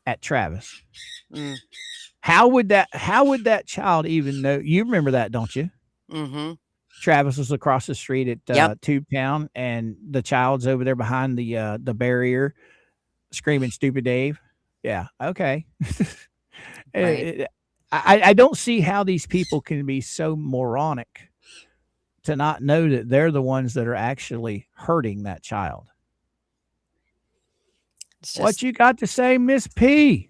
at Travis. Mm. How would that child even know? You remember that, don't you? Mm-hmm. Travis was across the street at Yep. Tube Town, and the child's over there behind the barrier screaming stupid Dave. Yeah, okay. Right. I don't see how these people can be so moronic to not know that they're the ones that are actually hurting that child. It's What just you got to say, Miss P?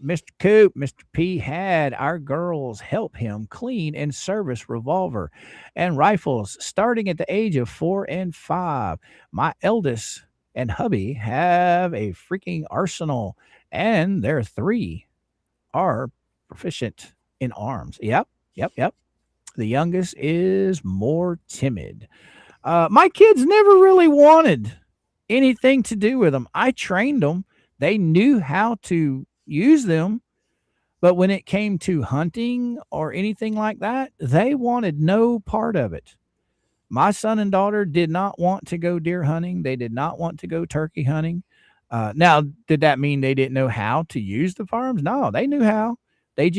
MrCoop, Mr. P had our girls help him clean and service revolver and rifles starting at the age of 4 and 5. My eldest and hubby have a freaking arsenal, and their 3 are proficient in arms. Yep. The youngest is more timid. My kids never really wanted anything to do with them. I trained them. They knew how to use them. But when it came to hunting or anything like that, they wanted no part of it. My son and daughter did not want to go deer hunting. They did not want to go turkey hunting. Now, did that mean they didn't know how to use the firearms? No, they knew how. They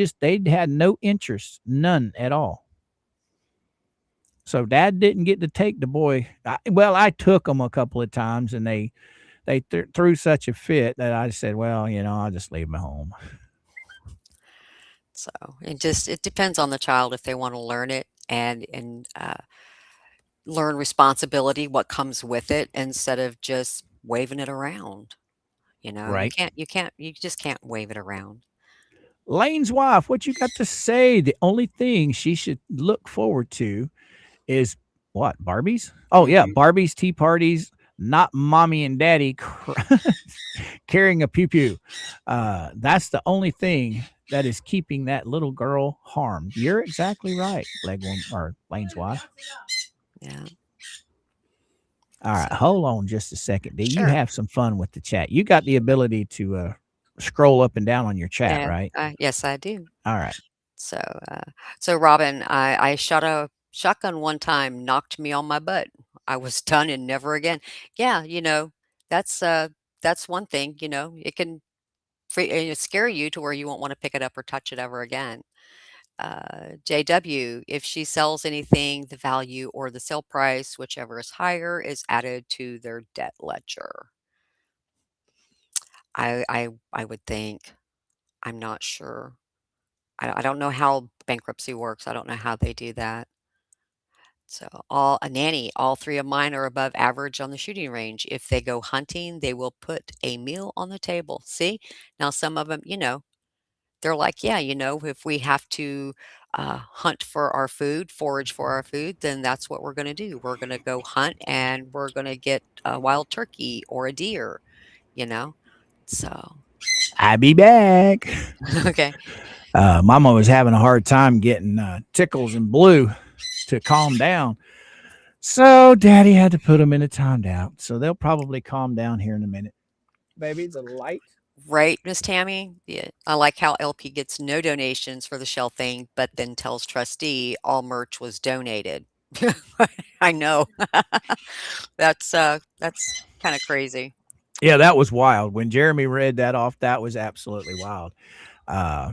had no interest, none at all. So Dad didn't get to take the boy. I took them a couple of times, and they threw such a fit that I said, well, I'll just leave them at home. so it depends on the child if they want to learn it and learn responsibility, what comes with it, instead of just waving it around. Right. You just can't wave it around. Lane's wife, what you got to say? The only thing she should look forward to is what? Barbies? Oh, yeah. Barbies, tea parties, not mommy and daddy carrying a pew-pew. That's the only thing that is keeping that little girl harmed. You're exactly right, Lane's wife. Yeah. All right. Hold on just a second. Do Sure. you have some fun with the chat? You got the ability to scroll up and down on your chat, Yeah, right? yes, I do. All right. So Robin, I shot a shotgun one time, knocked me on my butt. I was done and never again. Yeah, that's one thing. It can scare you to where you won't want to pick it up or touch it ever again. JW, if she sells anything, the value or the sale price, whichever is higher, is added to their debt ledger. I would think. I'm not sure. I don't know how bankruptcy works. I don't know how they do that. So a nanny, all 3 of mine are above average on the shooting range. If they go hunting, they will put a meal on the table. See? Now some of them, they're like, yeah, if we have to hunt for our food, forage for our food, then that's what we're going to do. We're going to go hunt and we're going to get a wild turkey or a deer, So, I'll be back. okay. Mama was having a hard time getting Tickles and Blue to calm down. So Daddy had to put them in a timed out. So they'll probably calm down here in a minute. Baby, the light. Right, Miss Tammy? Yeah. I like how LP gets no donations for the shell thing, but then tells trustee all merch was donated. I know. That's kind of crazy. Yeah, that was wild. When Jeremy read that off, that was absolutely wild. I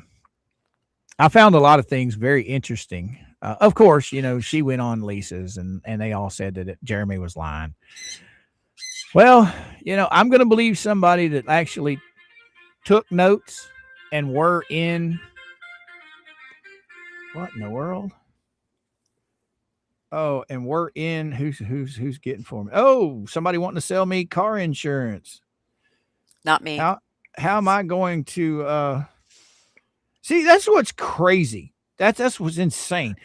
found a lot of things very interesting. Of course, she went on Lisa's and they all said that Jeremy was lying. Well, I'm going to believe somebody that actually took notes and we're in what in the world? Oh, and we're in who's getting for me? Oh, somebody wanting to sell me car insurance. Not me. How am I going to see? That's what's crazy. That's what's insane.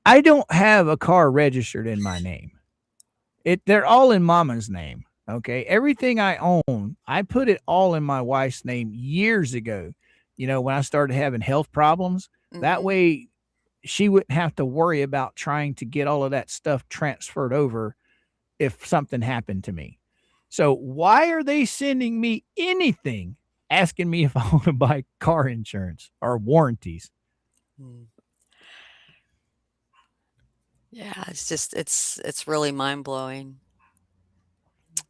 I don't have a car registered in my name. They're all in mama's name. Okay. Everything I own, I put it all in my wife's name years ago. You know, when I started having health problems, that way she wouldn't have to worry about trying to get all of that stuff transferred over if something happened to me. So why are they sending me anything asking me if I want to buy car insurance or warranties? Yeah, it's just it's really mind-blowing.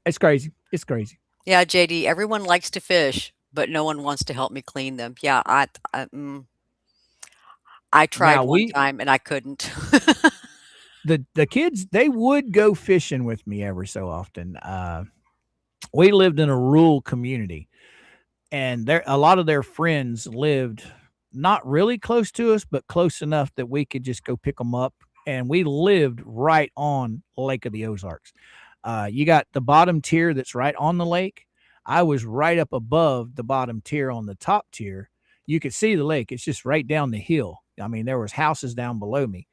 It's crazy. It's crazy. Yeah, JD, everyone likes to fish, but no one wants to help me clean them. Yeah, I tried Now one time and I couldn't. the kids, they would go fishing with me every so often. We lived in a rural community, and a lot of their friends lived not really close to us, but close enough that we could just go pick them up. And we lived right on Lake of the Ozarks. You got the bottom tier that's right on the lake. I was right up above the bottom tier on the top tier. You could see the lake. It's just right down the hill. I mean, there was houses down below me.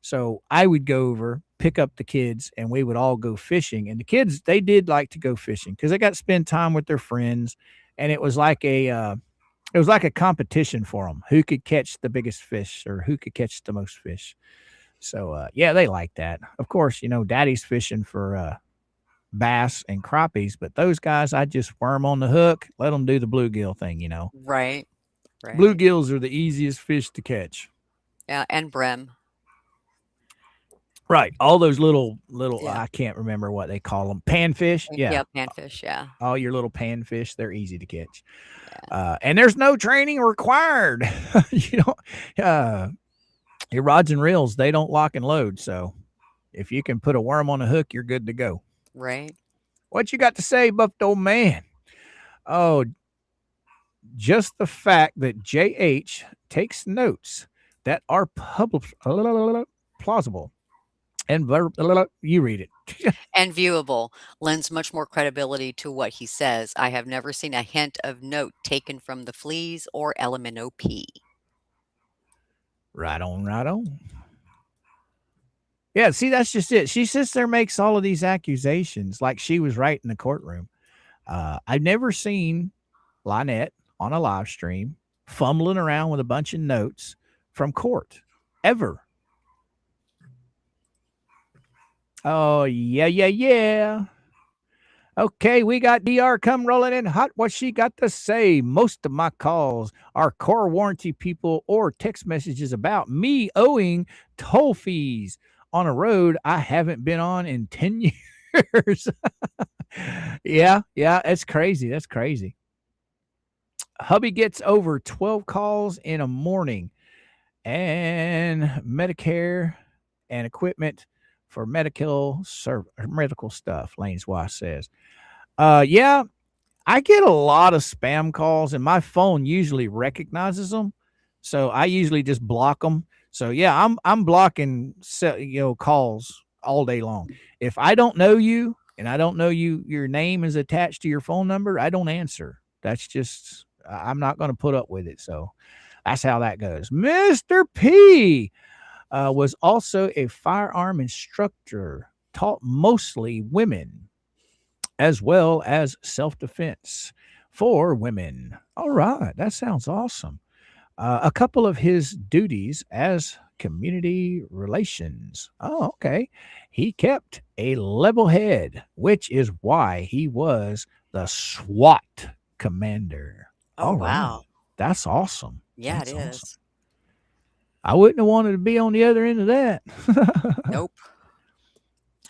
So I would go over, pick up the kids, and we would all go fishing. And the kids, they did like to go fishing because they got to spend time with their friends. And it was like a competition for them, who could catch the biggest fish or who could catch the most fish. So yeah, they like that. Of course, you know, daddy's fishing for bass and crappies, but those guys, I just worm on the hook, let them do the bluegill thing, you know. Right. Bluegills are the easiest fish to catch. Yeah, and brim. Right. All those little, Yeah. I can't remember what they call them. Panfish. Yeah, Yeah. panfish, yeah. All your little panfish, they're easy to catch. And there's no training required. You know, your rods and reels, they don't lock and load. So if you can put a worm on a hook, you're good to go. Right. What you got to say, Buffed old man? Oh, just the fact that JH takes notes that are plausible and you read it. And viewable lends much more credibility to what he says. I have never seen a hint of note taken from the fleas or LMNOP. Right on, right on. Yeah, see, that's just it. She sits there, makes all of these accusations like she was right in the courtroom. I've never seen Lynette on a live stream fumbling around with a bunch of notes from court, ever. Oh, yeah. Okay, we got DR come rolling in hot. What she got to say? Most of my calls are core warranty people or text messages about me owing toll fees on a road I haven't been on in 10 years. Yeah, it's crazy. That's crazy. Hubby gets over 12 calls in a morning, and Medicare and equipment for medical stuff, Lane's wife says. Yeah, I get a lot of spam calls, and my phone usually recognizes them, so I usually just block them. So yeah, I'm blocking calls all day long. If I don't know you and I don't know your name is attached to your phone number, I don't answer. That's just I'm not going to put up with it. So that's how that goes. Mr. P was also a firearm instructor, taught mostly women, as well as self-defense for women. All right, that sounds awesome. A couple of his duties as community relations. Oh, okay. He kept a level head, which is why he was the SWAT commander. Oh, wow. Right. That's awesome. Yeah, That's it is. awesome. I wouldn't have wanted to be on the other end of that. Nope.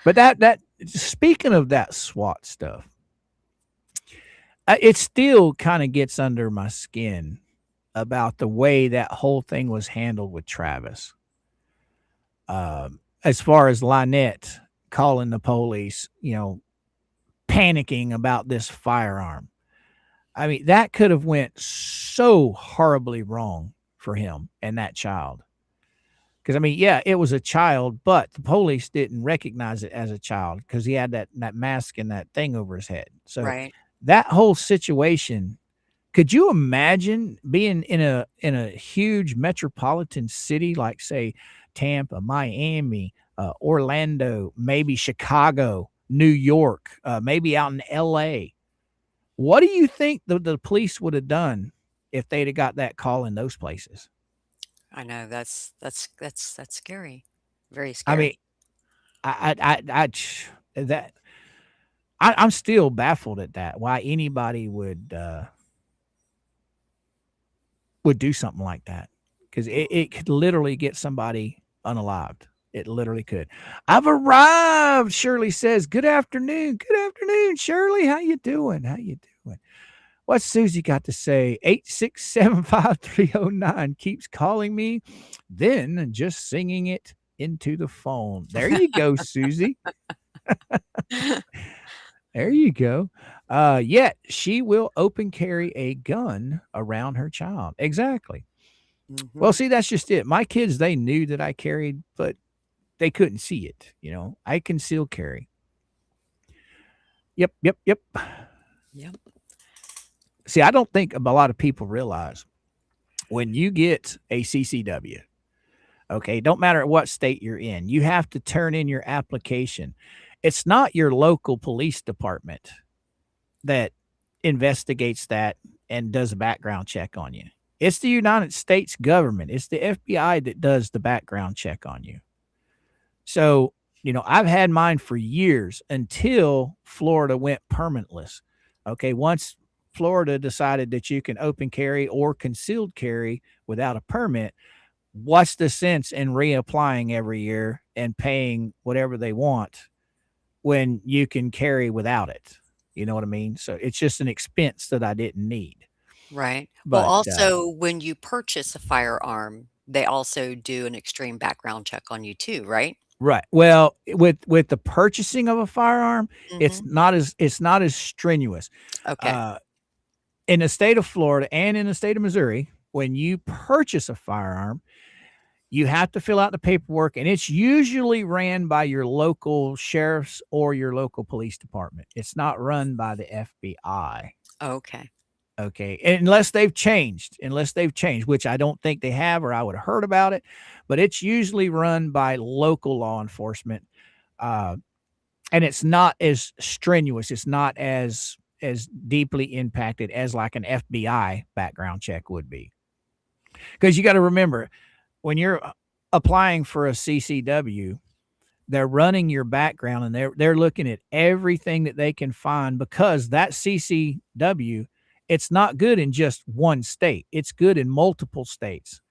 But that speaking of that SWAT stuff, it still kind of gets under my skin about the way that whole thing was handled with Travis. As far as Lynette calling the police, panicking about this firearm. I mean, that could have went so horribly wrong for him and that child. Because I mean, yeah, it was a child, but the police didn't recognize it as a child because he had that mask and that thing over his head. So Right. that whole situation, could you imagine being in a huge metropolitan city like, say, Tampa, Miami, Orlando, maybe Chicago, New York, maybe out in L.A.? What do you think the police would have done if they'd have got that call in those places? I know that's scary. Very I mean, scary. that I'm still baffled at that. Why anybody would do something like that, because it could literally get somebody unalived. It literally could. I've arrived. Shirley says, "Good afternoon. Good afternoon, Shirley. How you doing? How you doing?" What's Susie got to say? 8675309 keeps calling me, then just singing it into the phone. There you go, Susie. There you go. Yet she will open carry a gun around her child. Exactly. Well, Mhm. see, that's just it. My kids, they knew that I carried, but they couldn't see it. I conceal carry. Yep, yep, yep. Yep. See, I don't think a lot of people realize when you get a CCW, okay, don't matter what state you're in, you have to turn in your application. It's not your local police department that investigates that and does a background check on you. It's the United States government. It's the FBI that does the background check on you. So, I've had mine for years until Florida went permitless. Okay. Once Florida decided that you can open carry or concealed carry without a permit, what's the sense in reapplying every year and paying whatever they want when you can carry without it? You know what I mean? So it's just an expense that I didn't need. Right. Well, But also, when you purchase a firearm, they also do an extreme background check on you too, right? right. Well, with the purchasing of a firearm, it's Mhm. not as strenuous. Okay. Uh in the state of Florida and in the state of Missouri, when you purchase a firearm, you have to fill out the paperwork, and it's usually ran by your local sheriff's or your local police department. It's not run by the FBI. Okay. Okay. Unless they've changed, which I don't think they have, or I would have heard about it, but it's usually run by local law enforcement. Uh, and it's not as strenuous. It's not as deeply impacted as like an FBI background check would be. Because you got to remember, when you're applying for a CCW, they're running your background and they're looking at everything that they can find, because that CCW, it's not good in just one state. It's good in multiple states.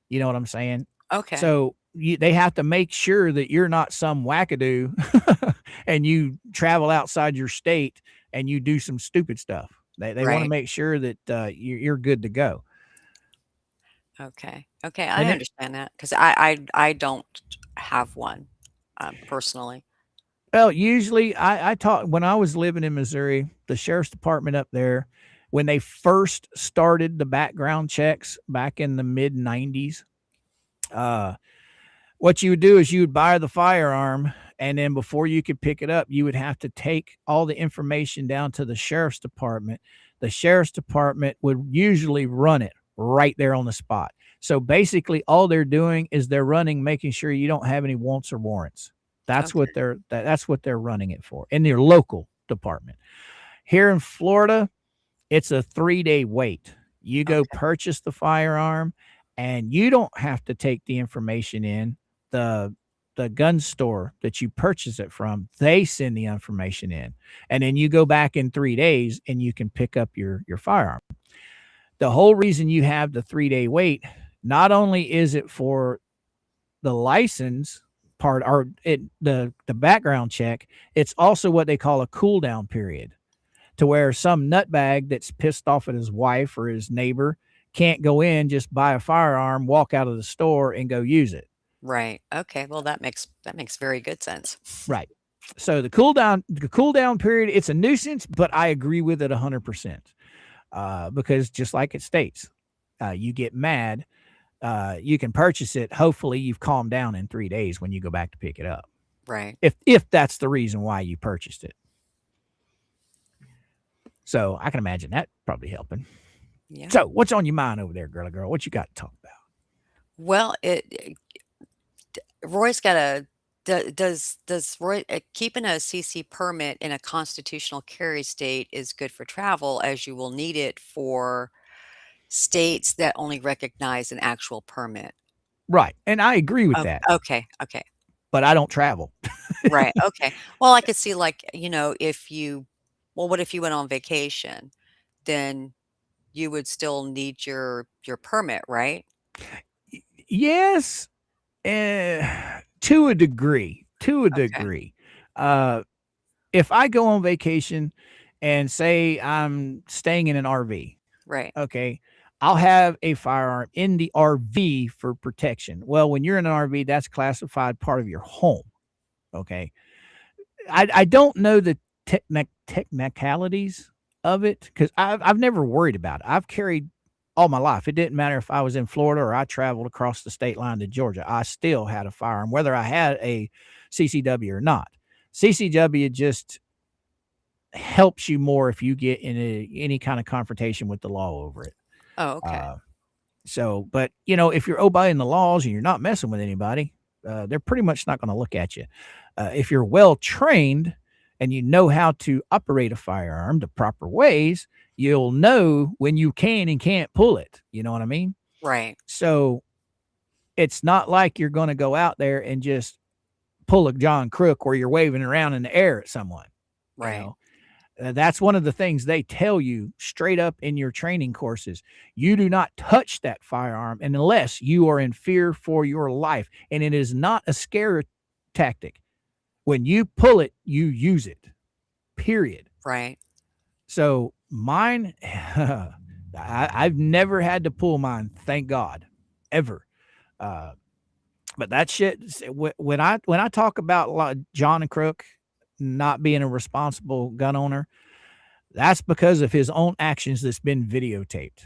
You know what I'm saying? Okay. So they have to make sure that you're not some wackadoo and you travel outside your state and you do some stupid stuff. They want to Right. make sure that you're good to go. Okay. Okay, I And it, understand that 'cause I don't have one, personally. well, usually I taught when I was living in Missouri, the sheriff's department up there, when they first started the background checks back in the mid 90s, uh, what you would do is you would buy the firearm, and then before you could pick it up, you would have to take all the information down to the sheriff's department. The sheriff's department would usually run it right there on the spot. So basically, all they're doing is they're running, making sure you don't have any wants or warrants. Okay. That's what they're running it for in their local department. Here in Florida, it's a 3-day wait. You go Okay. purchase the firearm, and you don't have to take the information in. The gun store that you purchase it from, they send the information in, and then you go back in 3 days and you can pick up your firearm. The whole reason you have the 3-day wait, not only is it for the license part or the background check, it's also what they call a cool down period, to where some nutbag that's pissed off at his wife or his neighbor can't go in, just buy a firearm, walk out of the store and go use it. Right. Okay, well, that makes very good sense. Right. So the cool down period, it's a nuisance, but I agree with it 100%. because just like it states, you get mad, you can purchase it. Hopefully you've calmed down in 3 days when you go back to pick it up. Right. If that's the reason why you purchased it. So I can imagine that probably helping. Yeah. So what's on your mind over there, girly girl? What you got to talk about? Well, Roy's got a does Roy keeping a CC permit in a constitutional carry state is good for travel, as you will need it for states that only recognize an actual permit. Right. And I agree with Oh, that, okay, okay. but I don't travel. Right, okay. Well, I could see, like, if you what if you went on vacation? Then you would still need your permit, right? Yes, to a degree. To a Okay, degree. If I go on vacation and say I'm staying in an RV, right, okay, I'll have a firearm in the RV for protection. Well, when you're in an RV, that's classified part of your home. Okay. I don't know the technicalities of it because I've never worried about it. I've carried all my life. It didn't matter if I was in Florida or I traveled across the state line to Georgia. I still had a firearm, whether I had a CCW or not. CCW just helps you more if you get in any kind of confrontation with the law over it. oh, okay, But if you're obeying the laws and you're not messing with anybody, they're pretty much not going to look at you. If you're well trained and you know how to operate a firearm the proper ways, you'll know when you can and can't pull it. You know what I mean? right, So it's not like you're going to go out there and just pull a John Crook where you're waving around in the air at someone. right, That's one of the things they tell you straight up in your training courses. You do not touch that firearm unless you are in fear for your life. And it is not a scare tactic. When you pull it, you use it, period. right. So mine, I've never had to pull mine, thank God, ever. But that shit, when I talk about John and Crook not being a responsible gun owner, that's because of his own actions that's been videotaped.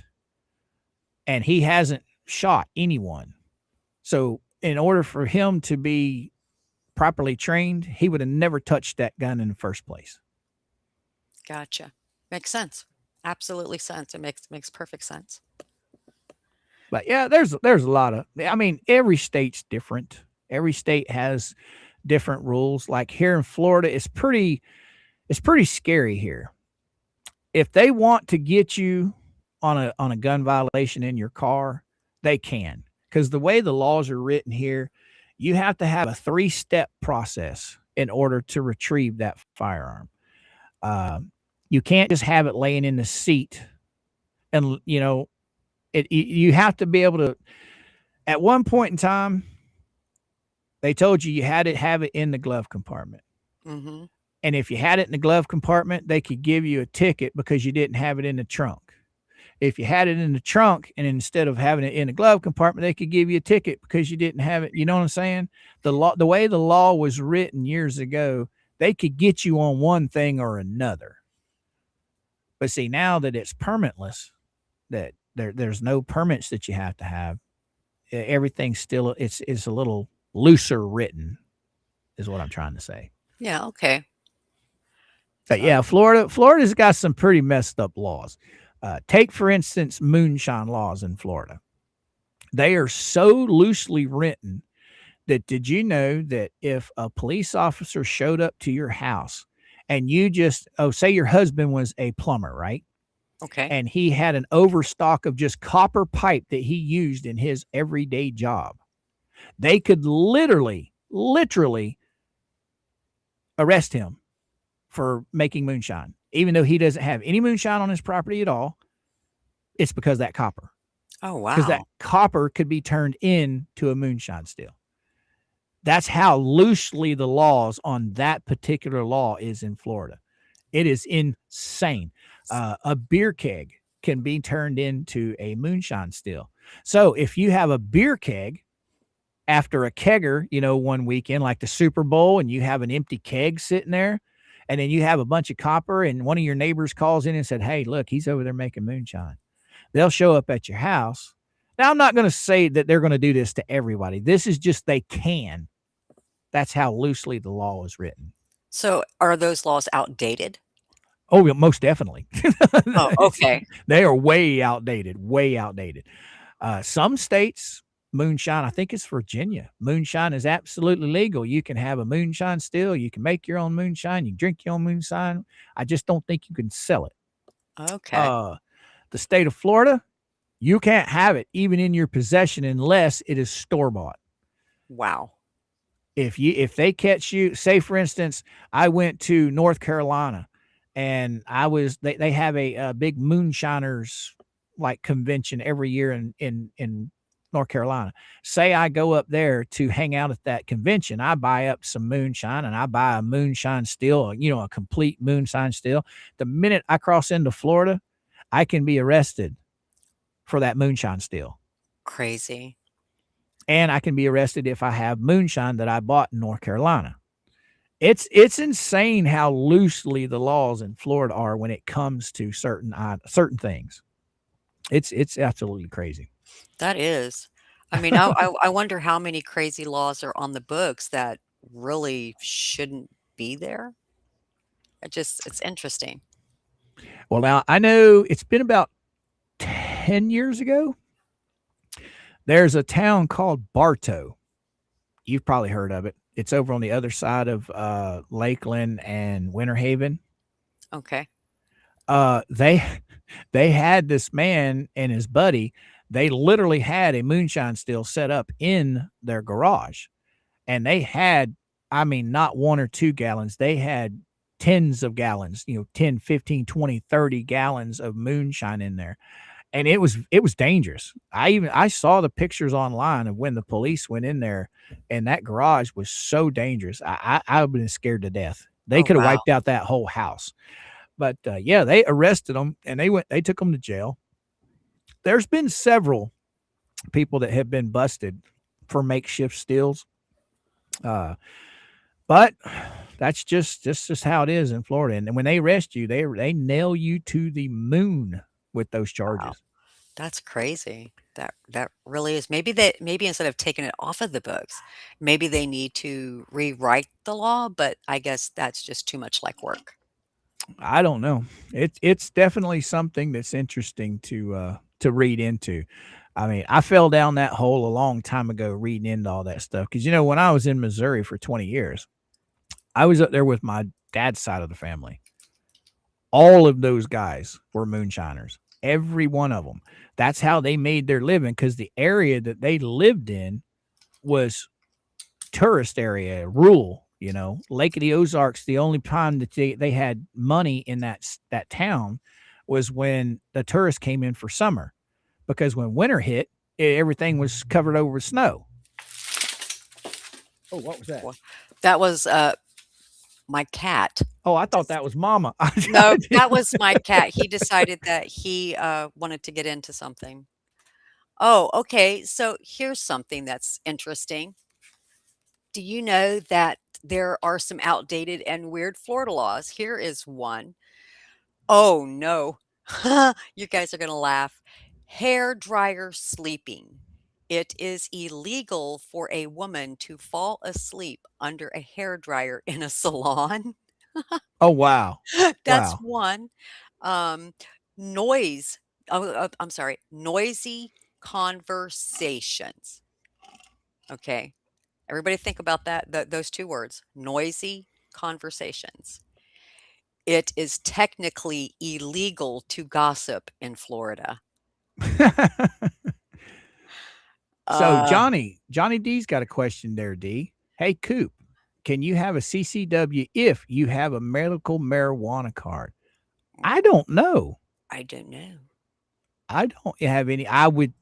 And he hasn't shot anyone. So in order for him to be properly trained, he would have never touched that gun in the first place. Gotcha. Makes sense. Absolutely sense. It makes perfect sense. But yeah, there's a lot of, I mean, every state's different. Every state has different rules. Like here in Florida, it's pretty scary here. If they want to get you on a gun violation in your car, they can. Because the way the laws are written here, you have to have a 3-step process in order to retrieve that firearm. You can't just have it laying in the seat, and you have to be able to. At one point in time, they told you had to have it in the glove compartment. Mm-hmm. And if you had it in the glove compartment, they could give you a ticket because you didn't have it in the trunk. If you had it in the trunk and instead of having it in the glove compartment, they could give you a ticket because you didn't have it. You know what I'm saying? The way the law was written years ago, they could get you on one thing or another. But see, now that it's permitless, that there's no permits that you have to have, everything's still, it's a little looser written is what I'm trying to say. Yeah, okay. But yeah, Florida's got some pretty messed up laws. Take, for instance, moonshine laws in Florida. They are so loosely written that did you know that if a police officer showed up to your house and you just, say your husband was a plumber, right? Okay. And he had an overstock of just copper pipe that he used in his everyday job, they could literally arrest him for making moonshine, even though he doesn't have any moonshine on his property at all. It's because that copper. Oh, wow. Because that copper could be turned into a moonshine still. That's how loosely the laws on that particular law is in Florida. It is insane. A beer keg can be turned into a moonshine still. So if you have a beer keg after a kegger, one weekend like the Super Bowl, and you have an empty keg sitting there, and then you have a bunch of copper, and one of your neighbors calls in and said, "Hey, look, he's over there making moonshine." They'll show up at your house. Now, I'm not going to say that they're going to do this to everybody. This is just they can. That's how loosely the law is written. So are those laws outdated? Oh, yeah, most definitely. Oh, okay. They are way outdated, way outdated. Some states, moonshine, I think it's Virginia. Moonshine is absolutely legal. You can have a moonshine still. You can make your own moonshine. You can drink your own moonshine. I just don't think you can sell it. Okay. The state of Florida, you can't have it even in your possession unless it is store bought. Wow. If they catch you, say for instance, I went to North Carolina, and they have a big moonshiners like convention every year in North Carolina. Say I go up there to hang out at that convention, I buy up some moonshine, and I buy a moonshine still, a complete moonshine still. The minute I cross into Florida, I can be arrested for that moonshine still. Crazy. And I can be arrested if I have moonshine that I bought in North Carolina. It's insane how loosely the laws in Florida are when it comes to certain things. It's absolutely crazy. That is. I mean, I wonder how many crazy laws are on the books that really shouldn't be there. It's interesting. Well, now I know it's been about 10 years ago. There's a town called Bartow. You've probably heard of it. It's over on the other side of Lakeland and Winter Haven. Okay. They had this man and his buddy. They literally had a moonshine still set up in their garage, and they had, I mean, not 1 or 2 gallons. They had tens of gallons, 10, 15, 20, 30 gallons of moonshine in there. And it was dangerous. I saw the pictures online of when the police went in there, and that garage was so dangerous. I've been scared to death. They could have wiped out that whole house. But yeah, they arrested them, and they took them to jail. There's been several people that have been busted for makeshift stills. But that's just how it is in Florida. And when they arrest you, they nail you to the moon with those charges. Wow. That's crazy. That really is. Maybe instead of taking it off of the books, maybe they need to rewrite the law, but I guess that's just too much like work. I don't know. It's definitely something that's interesting to read into. I mean, I fell down that hole a long time ago reading into all that stuff. Because, when I was in Missouri for 20 years, I was up there with my dad's side of the family. All of those guys were moonshiners. Every one of them. That's how they made their living, because the area that they lived in was tourist area, rural. Lake of the Ozarks, the only time that they had money in that town was when the tourists came in for summer, because when winter hit, everything was covered over with snow. Oh, what was that? That was my cat. Oh, I thought that was Mama. No, that was my cat. He decided that he wanted to get into something. Oh, okay. So here's something that's interesting. Do you know that there are some outdated and weird Florida laws? Here is one. Oh, no. You guys are going to laugh. Hair dryer sleeping. It is illegal for a woman to fall asleep under a hair dryer in a salon. Oh, wow. That's Wow. one. Noise. I'm sorry. Noisy conversations. Okay. Everybody think about that. Those 2 words. Noisy conversations. It is technically illegal to gossip in Florida. So Johnny D's got a question there, D. Hey, Coop, can you have a CCW if you have a medical marijuana card? I don't know. I don't know. I don't have any. I would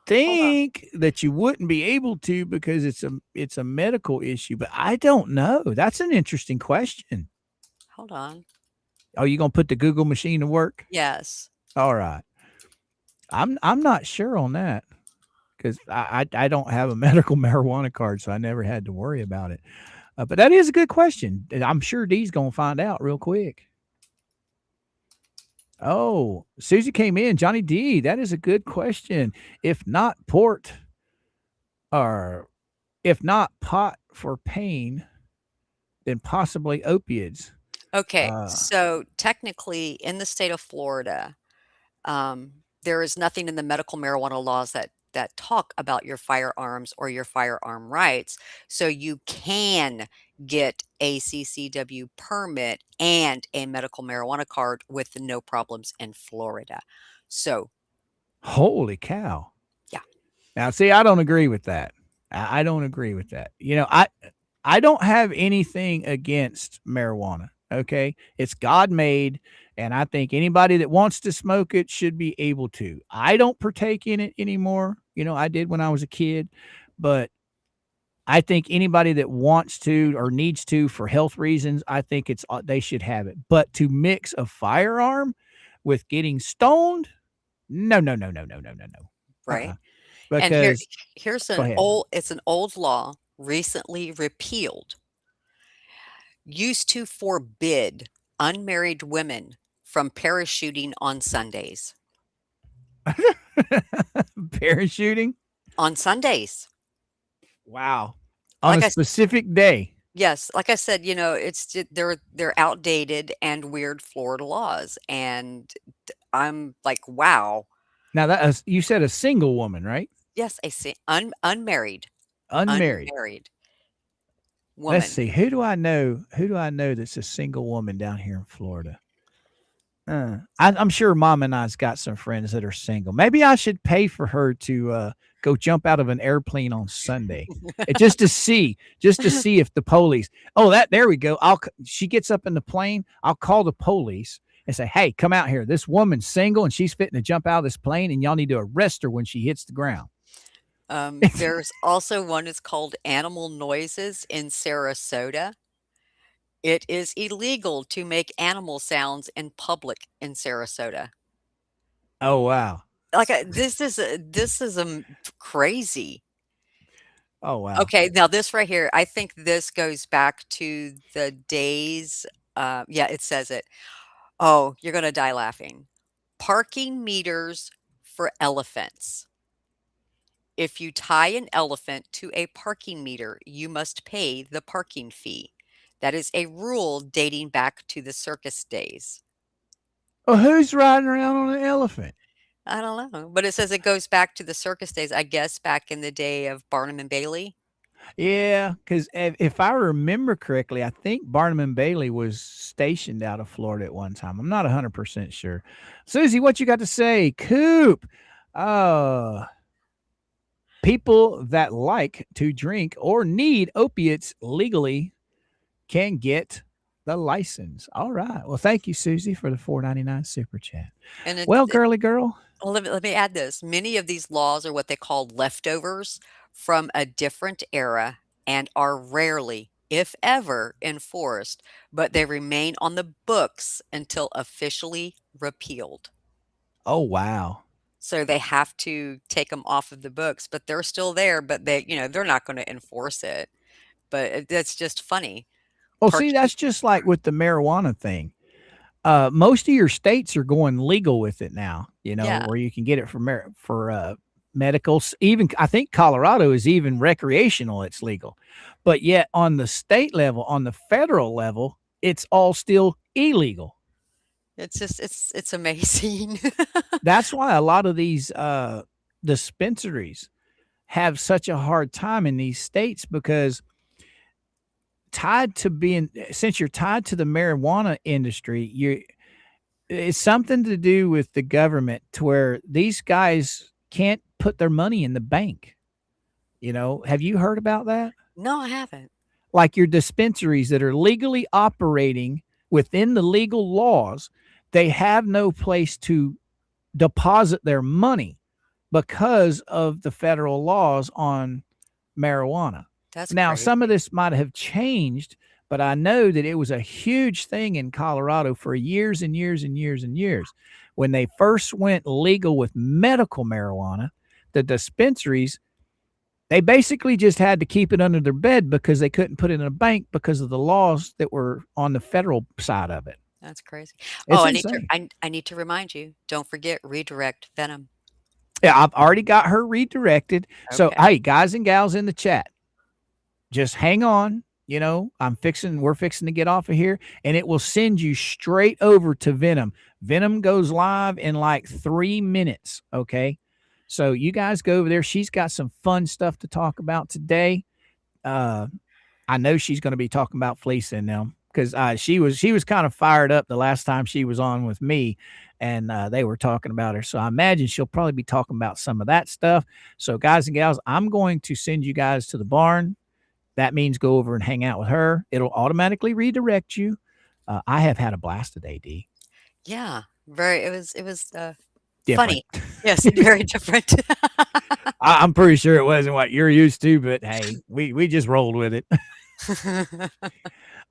think that you wouldn't be able to, because it's a medical issue, but I don't know. That's an interesting question. Hold on. Oh, you gonna put the Google machine to work? Yes. All right. I'm not sure on that, because I don't have a medical marijuana card, so I never had to worry about it. But that is a good question. I'm sure Dee's going to find out real quick. Oh, Susie came in. Johnny D, that is a good question. If not port, or if not pot for pain, then possibly opiates. Okay, so technically in the state of Florida, there is nothing in the medical marijuana laws that talk about your firearms or your firearm rights. So you can get a CCW permit and a medical marijuana card with no problems in Florida. So, Holy cow. yeah. Now, see, I don't agree with that. I don't agree with that. I don't have anything against marijuana. Okay. It's God made. And I think anybody that wants to smoke it should be able to. I don't partake in it anymore. I did when I was a kid, but I think anybody that wants to or needs to for health reasons, I think they should have it. But to mix a firearm with getting stoned, no, no, no, no, no, no, no, no. Right. And Because here's go ahead. it's an old law recently repealed. Used to forbid unmarried women from parachuting on Sundays. Parachuting On Sundays. Wow. On Like a I s specific day. Yes, like I said, it's they're outdated and weird Florida laws, and I'm like, "Wow." Now that you said a single woman, right? Yes, a si unmarried Unmarried. unmarried Let's woman. see. Who do I know? Who do I know that's a single woman down here in Florida? I'm sure Mom and I's got some friends that are single. Maybe I should pay for her to go jump out of an airplane on Sunday, just to see if the police. Oh, there we go. She gets up in the plane. I'll call the police and say, "Hey, come out here. This woman's single and she's fitting to jump out of this plane, and y'all need to arrest her when she hits the ground." There's also one that's called animal noises in Sarasota. It is illegal to make animal sounds in public in Sarasota. Oh wow. Like, this is crazy. Oh wow. Okay, now this right here, I think this goes back to the days, yeah, it says it. Oh, you're gonna die laughing. Parking meters for elephants. If you tie an elephant to a parking meter, you must pay the parking fee. That is a rule dating back to the circus days. Well, who's riding around on an elephant? I don't know, but it says it goes back to the circus days, I guess back in the day of Barnum and Bailey. Yeah, because if I remember correctly, I think Barnum and Bailey was stationed out of Florida at one time. I'm not 100% sure. Susie, what you got to say? Coop. People that like to drink or need opiates legally can get the license. All right. Well, thank you, Susie, for the $4.99 super chat. And Well, girly girl. let me add this. Many of these laws are what they call leftovers from a different era and are rarely, if ever, enforced, but they remain on the books until officially repealed. Oh, wow. So they have to take them off of the books, but they're still there, but they're not going to enforce it. But that's just funny. Well, see, that's just like with the marijuana thing. Most of your states are going legal with it now, Yeah. where you can get it for medicals. Even I think Colorado is even recreational. It's legal, but yet on the state level, on the federal level, it's all still illegal. It's just it's amazing. That's why a lot of these dispensaries have such a hard time in these states, because since you're tied to the marijuana industry, it's something to do with the government, to where these guys can't put their money in the bank. Have you heard about that? No, I haven't. Like your dispensaries that are legally operating within the legal laws, they have no place to deposit their money because of the federal laws on marijuana. Now, That's some of crazy. this might have changed, but I know that it was a huge thing in Colorado for years and years and years and years. When they first went legal with medical marijuana, the dispensaries, They basically just had to keep it under their bed because they couldn't put it in a bank because of the laws that were on the federal side of it. That's crazy. It's Oh, insane. I need to remind you, don't forget redirect Venom. Yeah, I've already got her redirected. So, Okay. hey, guys and gals in the chat, just hang on. You know, we're fixing to get off of here, and it will send you straight over to Venom. Venom goes live in like 3 minutes. Okay. So you guys go over there. She's got some fun stuff to talk about today. I know she's going to be talking about fleecing them because she was kind of fired up the last time she was on with me, and they were talking about her. So I imagine she'll probably be talking about some of that stuff. So guys and gals, I'm going to send you guys to the barn. That means go over and hang out with her. It'll automatically redirect you. I have had a blast today, D. Yeah. It was Different. funny. Yes, very different. I'm pretty sure it wasn't what you're used to, but hey, we just rolled with it.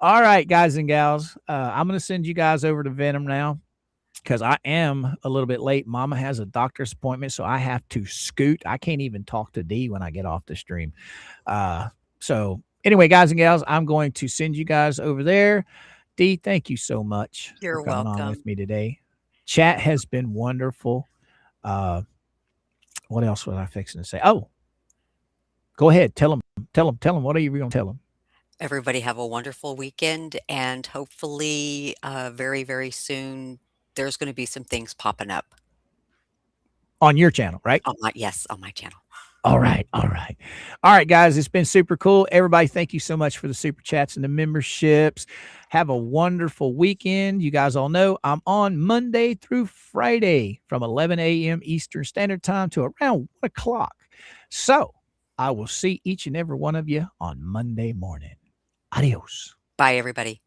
All right, guys and gals, I'm going to send you guys over to Venom now because I am a little bit late. Mama has a doctor's appointment, so I have to scoot. I can't even talk to D when I get off the stream. So anyway, guys and gals, I'm going to send you guys over there. D, thank you so much You're for coming on welcome. with me today. Chat has been wonderful. What else was I fixing to say? Oh, go ahead. Tell them. What are you going to tell them? Everybody have a wonderful weekend, and hopefully, very, very soon, there's going to be some things popping up. On your channel, right? Yes, on my channel. All right. All right, guys. It's been super cool. Everybody, thank you so much for the super chats and the memberships. Have a wonderful weekend. You guys all know I'm on Monday through Friday from 11 a.m. Eastern Standard Time to around 1 o'clock. So I will see each and every one of you on Monday morning. Adios. Bye, everybody.